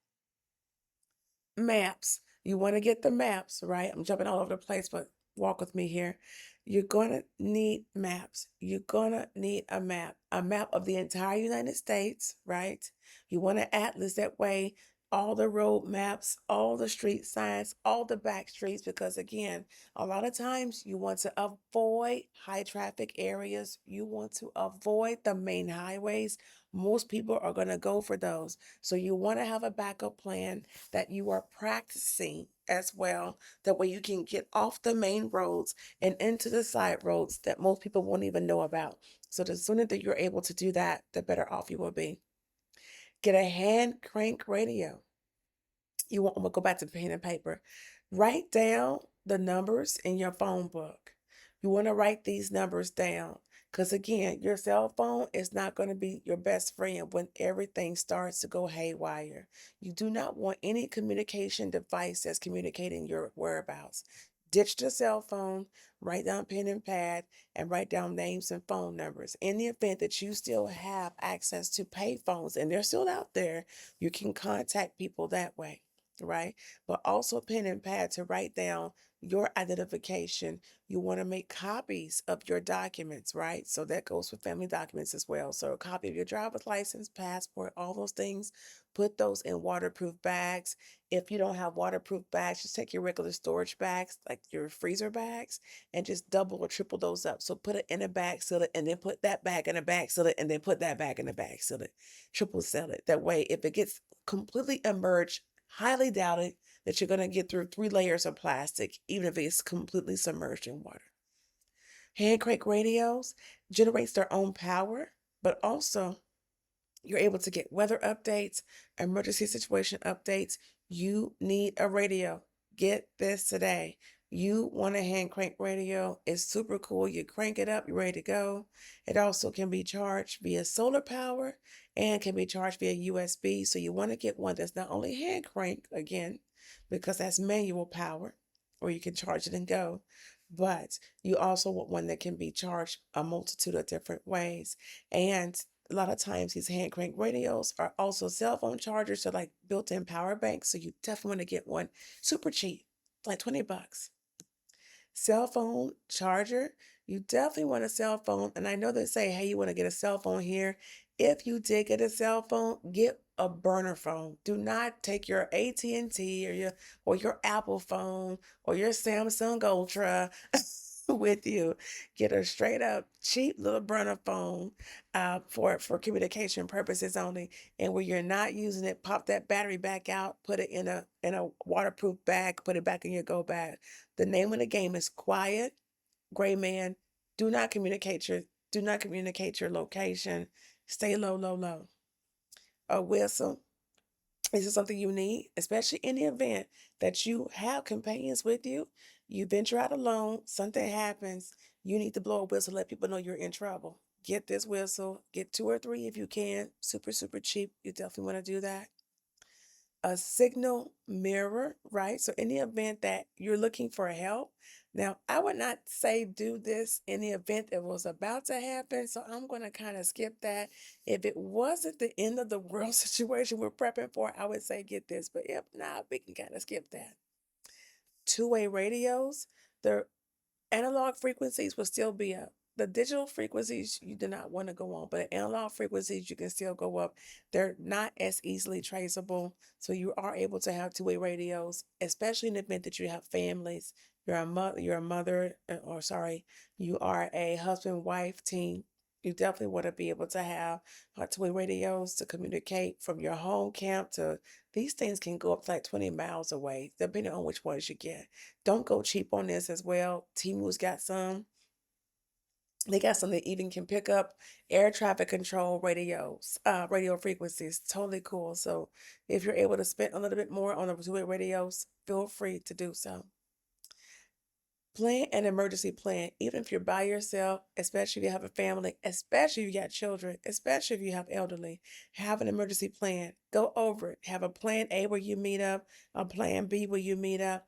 Speaker 1: Maps. You want to get the maps, right? I'm jumping all over the place, but walk with me here. You're going to need maps. You're going to need a map of the entire United States, right? You want an atlas that way, all the road maps, all the street signs, all the back streets, because again, a lot of times you want to avoid high traffic areas. You want to avoid the main highways. Most people are going to go for those. So you want to have a backup plan that you are practicing as well. That way you can get off the main roads and into the side roads that most people won't even know about. So the sooner that you're able to do that, the better off you will be. Get a hand crank radio. I'm gonna go back to pen and paper. Write down the numbers in your phone book. You want to write these numbers down because again, your cell phone is not going to be your best friend when everything starts to go haywire. You do not want any communication device that's communicating your whereabouts. Ditch the cell phone, write down pen and pad, and write down names and phone numbers. In the event that you still have access to pay phones and they're still out there, you can contact people that way, right? But also pen and pad to write down your identification. You want to make copies of your documents, right? So that goes for family documents as well. So a copy of your driver's license, passport, all those things, put those in waterproof bags. If you don't have waterproof bags, just take your regular storage bags, like your freezer bags, and just double or triple those up. So put it in a bag, seal it, and then put that bag in a bag, seal it, and then put that bag in a bag, seal it, triple seal it. That way, if it gets completely emerged, highly doubted that you're going to get through 3 layers of plastic, even if it's completely submerged in water. Hand crank radios generates their own power, but also you're able to get weather updates, emergency situation updates. You need a radio. Get this today. You want a hand crank radio. It's super cool. You crank it up, you're ready to go. It also can be charged via solar power and can be charged via USB. So you want to get one that's not only hand crank, again, because that's manual power, or you can charge it and go, but you also want one that can be charged a multitude of different ways. And a lot of times these hand crank radios are also cell phone chargers, so like built-in power banks. So you definitely want to get one super cheap, like $20. Cell phone charger, you definitely want a cell phone. And I know they say, hey, you want to get a cell phone here. If you did get a cell phone, get a burner phone. Do not take your AT&T or your Apple phone or your Samsung Ultra with you. Get a straight up cheap little burner phone for communication purposes only. And when you're not using it, pop that battery back out, put it in a waterproof bag, put it back in your go bag. The name of the game is quiet, gray man. Do not communicate your location. Stay low, low, low. A whistle. This is something you need, especially in the event that you have companions with you. You venture out alone, something happens, you need to blow a whistle, let people know you're in trouble. Get this whistle, get 2 or 3 if you can. Super, super cheap. You definitely want to do that. A signal mirror, right? So in the event that you're looking for help, now I would not say do this in the event it was about to happen. So I'm going to kind of skip that. If it wasn't the end of the world situation we're prepping for, I would say get this. But if not, we can kind of skip that. Two-way radios, they're analog frequencies will still be up. The digital frequencies you do not want to go on, but analog frequencies you can still go up. They're not as easily traceable, so you are able to have two-way radios, especially in the event that you have families. You are a husband-wife team. You definitely want to be able to have two-way radios to communicate from your home camp to these things can go up to like 20 miles away, depending on which ones you get. Don't go cheap on this as well. Timu's got some. They got some that even can pick up air traffic control radios, radio frequencies. Totally cool. So if you're able to spend a little bit more on the two-way radios, feel free to do so. Plan an emergency plan, even if you're by yourself, especially if you have a family, especially if you got children, especially if you have elderly. Have an emergency plan. Go over it. Have a plan A where you meet up, a plan B where you meet up,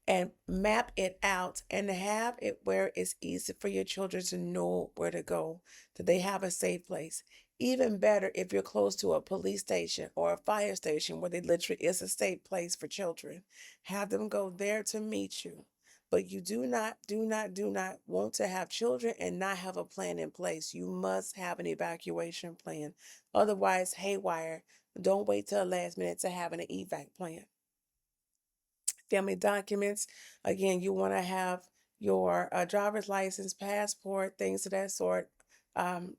Speaker 1: and map it out and have it where it's easy for your children to know where to go, that they have a safe place. Even better if you're close to a police station or a fire station where they literally is a safe place for children. Have them go there to meet you. But you do not want to have children and not have a plan in place. You must have an evacuation plan. Otherwise, haywire. Don't wait till the last minute to have an evac plan. Family documents. Again, you want to have your driver's license, passport, things of that sort. To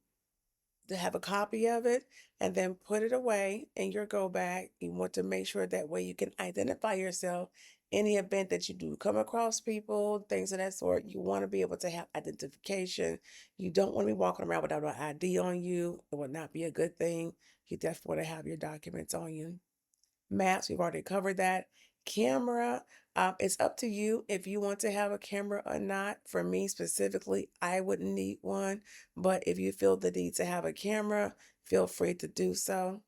Speaker 1: have a copy of it and then put it away in your go bag. You want to make sure that way you can identify yourself in the event that you do come across people, things of that sort. You want to be able to have identification. You don't want to be walking around without an ID on you. It would not be a good thing. You definitely want to have your documents on you. Maps, we've already covered that. Camera, it's up to you if you want to have a camera or not. For me specifically, I wouldn't need one, but if you feel the need to have a camera, feel free to do so.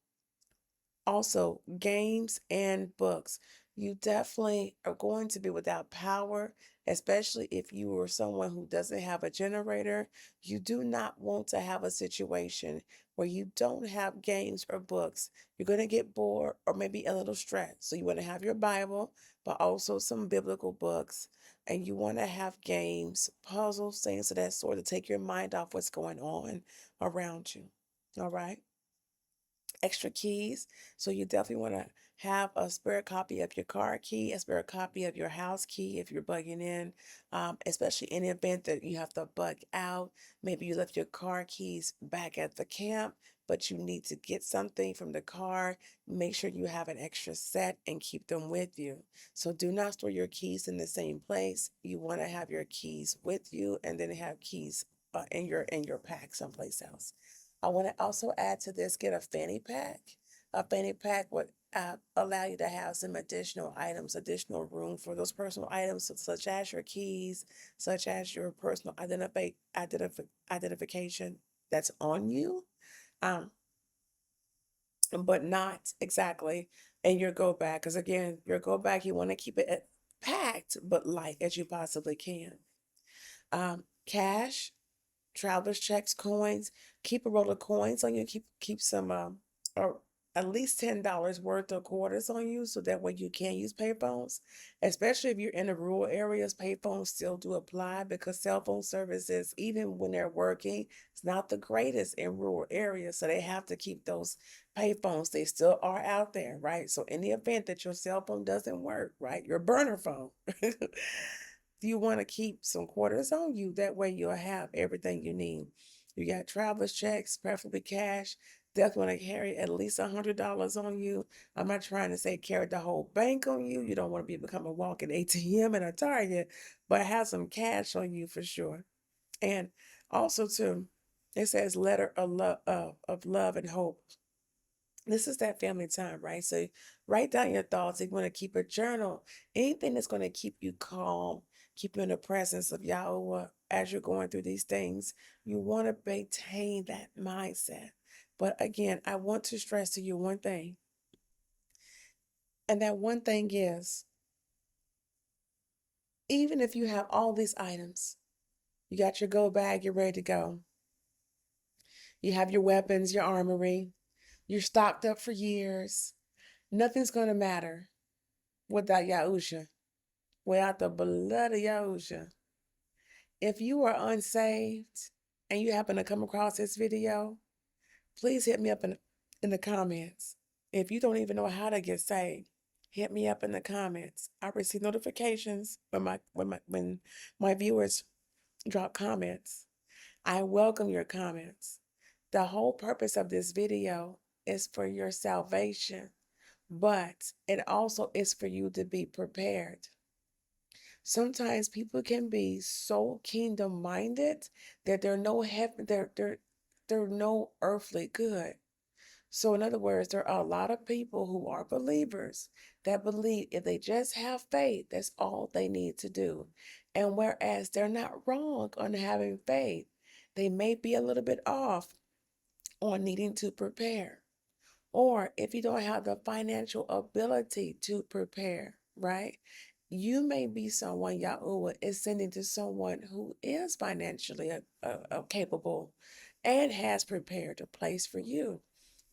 Speaker 1: Also, games and books. You definitely are going to be without power, especially if you are someone who doesn't have a generator. You do not want to have a situation where you don't have games or books. You're going to get bored or maybe a little stressed. So you want to have your Bible, but also some biblical books. And you want to have games, puzzles, things of that sort to take your mind off what's going on around you. All right. Extra keys. So you definitely want to have a spare copy of your car key, a spare copy of your house key if you're bugging in, especially in the event that you have to bug out. Maybe you left your car keys back at the camp, but you need to get something from the car. Make sure you have an extra set and keep them with you. So do not store your keys in the same place. You want to have your keys with you and then have keys in your pack someplace else. I want to also add to this, get a fanny pack. A fanny pack would allow you to have some additional items, additional room for those personal items, such as your keys, such as your personal identification that's on you, um, but not exactly in your go bag. Because again, your go bag, you want to keep it packed, but light as you possibly can. Cash, traveler's checks, coins. Keep a roll of coins on you. Keep some at least $10 worth of quarters on you so that way you can use payphones. Especially if you're in the rural areas, payphones still do apply because cell phone services, even when they're working, it's not the greatest in rural areas. So they have to keep those payphones. They still are out there, right? So in the event that your cell phone doesn't work, right, your burner phone, you want to keep some quarters on you. That way you'll have everything you need. You got traveler's checks, preferably cash. Definitely want to carry at least $100 on you. I'm not trying to say carry the whole bank on you. You don't want to become a walking ATM at a Target, but have some cash on you for sure. And also too, it says letter of love and hope. This is that family time, right? So write down your thoughts. If you want to keep a journal, anything that's going to keep you calm, keep you in the presence of YAHUAH as you're going through these things. You want to maintain that mindset. But again, I want to stress to you one thing. And that one thing is, even if you have all these items, you got your go bag, you're ready to go. You have your weapons, your armory, you're stocked up for years. Nothing's going to matter without Yahusha, without the blood of Yahusha. If you are unsaved and you happen to come across this video, please hit me up in the comments. If you don't even know how to get saved, hit me up in the comments. I receive notifications when my viewers drop comments. I welcome your comments. The whole purpose of this video is for your salvation, but it also is for you to be prepared. Sometimes people can be so kingdom minded that they're no heaven, they're no earthly good. So in other words, there are a lot of people who are believers that believe if they just have faith, that's all they need to do. And whereas they're not wrong on having faith, they may be a little bit off on needing to prepare. Or if you don't have the financial ability to prepare, right? You may be someone YAHUAH is sending to someone who is financially capable and has prepared a place for you.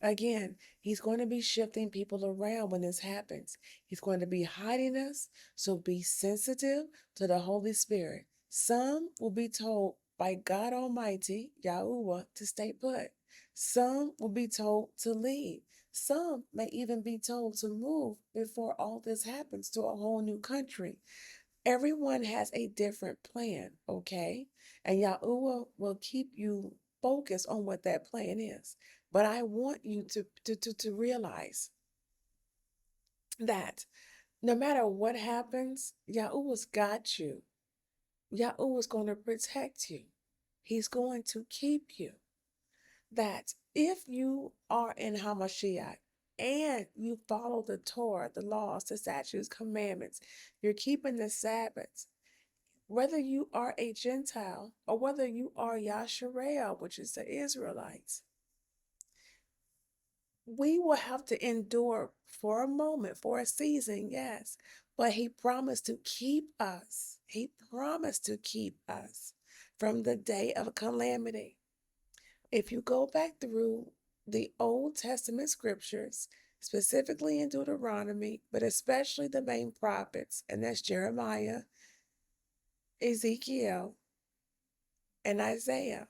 Speaker 1: Again, he's going to be shifting people around when this happens. He's going to be hiding us, so be sensitive to the Holy Spirit. Some will be told by God Almighty, YAHUAH, to stay put. Some will be told to leave. Some may even be told to move before all this happens to a whole new country. Everyone has a different plan, okay? And YAHUAH will keep you focused on what that plan is. But I want you to realize that no matter what happens, YAHUAH's got you. YAHUAH's going to protect you. He's going to keep you. That if you are in HaMashiach and you follow the Torah, the laws, the statutes, commandments, you're keeping the Sabbaths, whether you are a Gentile or whether you are Yasharel, which is the Israelites, we will have to endure for a moment, for a season, yes, but he promised to keep us. He promised to keep us from the day of calamity. If you go back through the Old Testament scriptures, specifically in Deuteronomy, but especially the main prophets, and that's Jeremiah, Ezekiel, and Isaiah,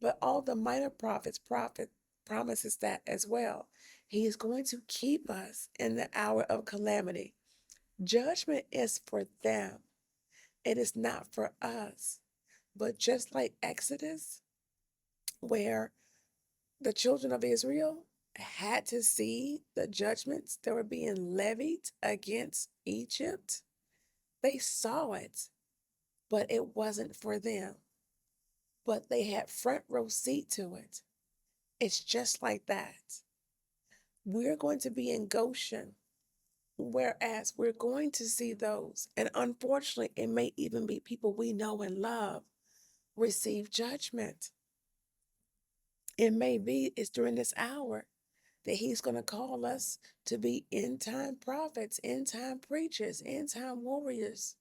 Speaker 1: but all the minor prophet promises that as well. He is going to keep us in the hour of calamity. Judgment is for them. It is not for us. But just like Exodus, where the children of Israel had to see the judgments that were being levied against Egypt, they saw it, but it wasn't for them. But they had front row seat to it. It's just like that. We're going to be in Goshen, whereas we're going to see those, and unfortunately, it may even be people we know and love, receive judgment. It may be it's during this hour that he's going to call us to be end-time prophets, end-time preachers, end-time warriors.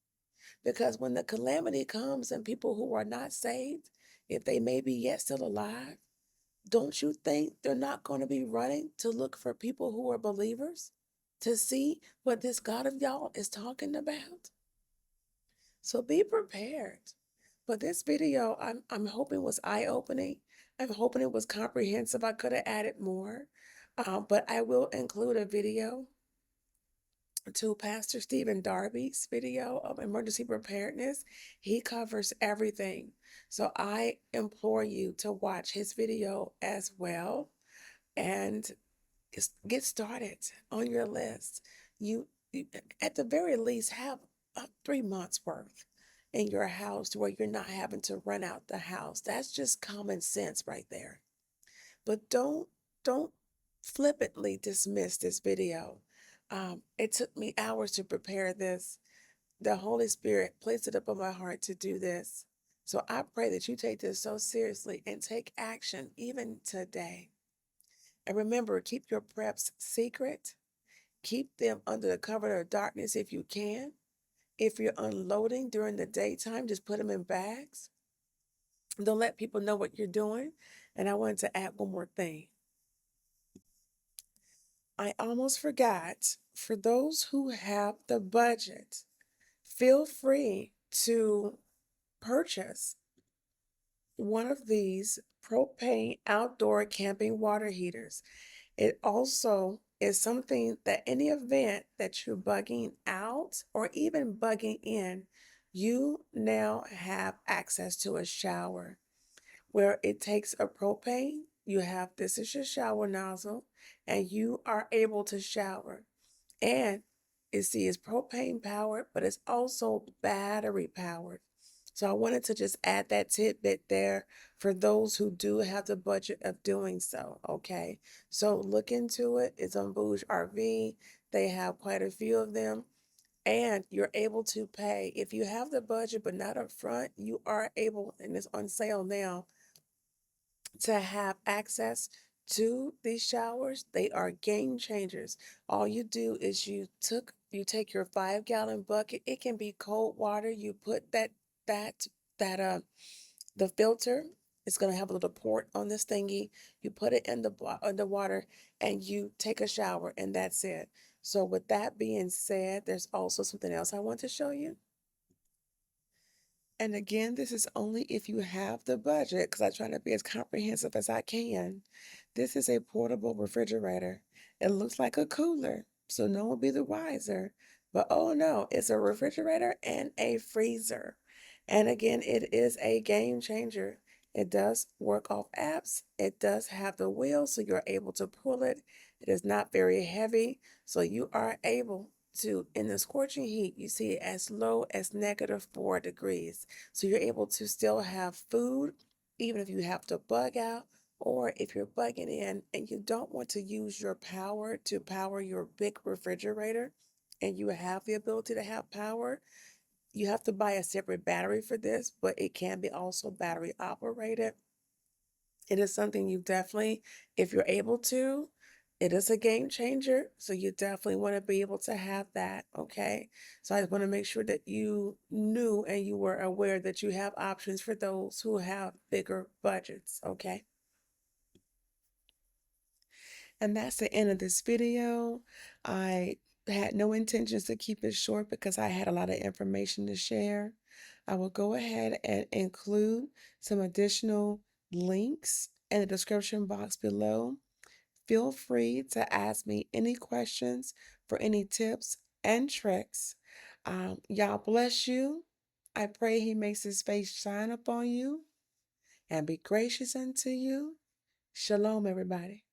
Speaker 1: Because when the calamity comes and people who are not saved, if they may be yet still alive, don't you think they're not going to be running to look for people who are believers to see what this God of y'all is talking about? So be prepared. But this video, I'm hoping was eye-opening. I'm hoping it was comprehensive. I could have added more, but I will include a video to Pastor Stephen Darby's video of emergency preparedness. He covers everything. So I implore you to watch his video as well and get started on your list. You at the very least have 3 months worth in your house to where you're not having to run out the house. That's just common sense right there. But don't flippantly dismiss this video. It took me hours to prepare this. The Holy Spirit placed it upon my heart to do this. So I pray that you take this so seriously and take action even today. And remember, keep your preps secret. Keep them under the cover of darkness if you can. If you're unloading during the daytime, just put them in bags. Don't let people know what you're doing. And I wanted to add one more thing. I almost forgot, for those who have the budget, feel free to purchase one of these propane outdoor camping water heaters. It also is something that any event that you're bugging out or even bugging in, you now have access to a shower where it takes a propane. You have this is your shower nozzle, and you are able to shower. And it's propane powered, but it's also battery powered. So I wanted to just add that tidbit there for those who do have the budget of doing so. Okay. So look into it. It's on Bouge RV. They have quite a few of them. And you're able to pay. If you have the budget but not up front, you are able, and it's on sale now, to have access to these showers. They are game changers. All you do is you take your 5-gallon bucket. It can be cold water. You put that the filter. It's gonna have a little port on this thingy. You put it in the water and you take a shower, and that's it. So with that being said, there's also something else I want to show you. And again, this is only if you have the budget, because I try to be as comprehensive as I can. This is a portable refrigerator. It looks like a cooler, so no one will be the wiser. But oh no, it's a refrigerator and a freezer. And again, it is a game changer. It does work off apps. It does have the wheel, so you're able to pull it. It is not very heavy, so you are able to, in the scorching heat, you see it as low as -4 degrees. So you're able to still have food, even if you have to bug out, or if you're bugging in and you don't want to use your power to power your big refrigerator, and you have the ability to have power, you have to buy a separate battery for this, but it can be also battery operated. It is something you definitely, if you're able to, it is a game changer. So you definitely want to be able to have that. Okay. So I want to make sure that you knew and you were aware that you have options for those who have bigger budgets. Okay. And that's the end of this video. I had no intentions to keep it short because I had a lot of information to share. I will go ahead and include some additional links in the description box below. Feel free to ask me any questions for any tips and tricks. Y'all bless you. I pray he makes his face shine upon you and be gracious unto you. Shalom, everybody.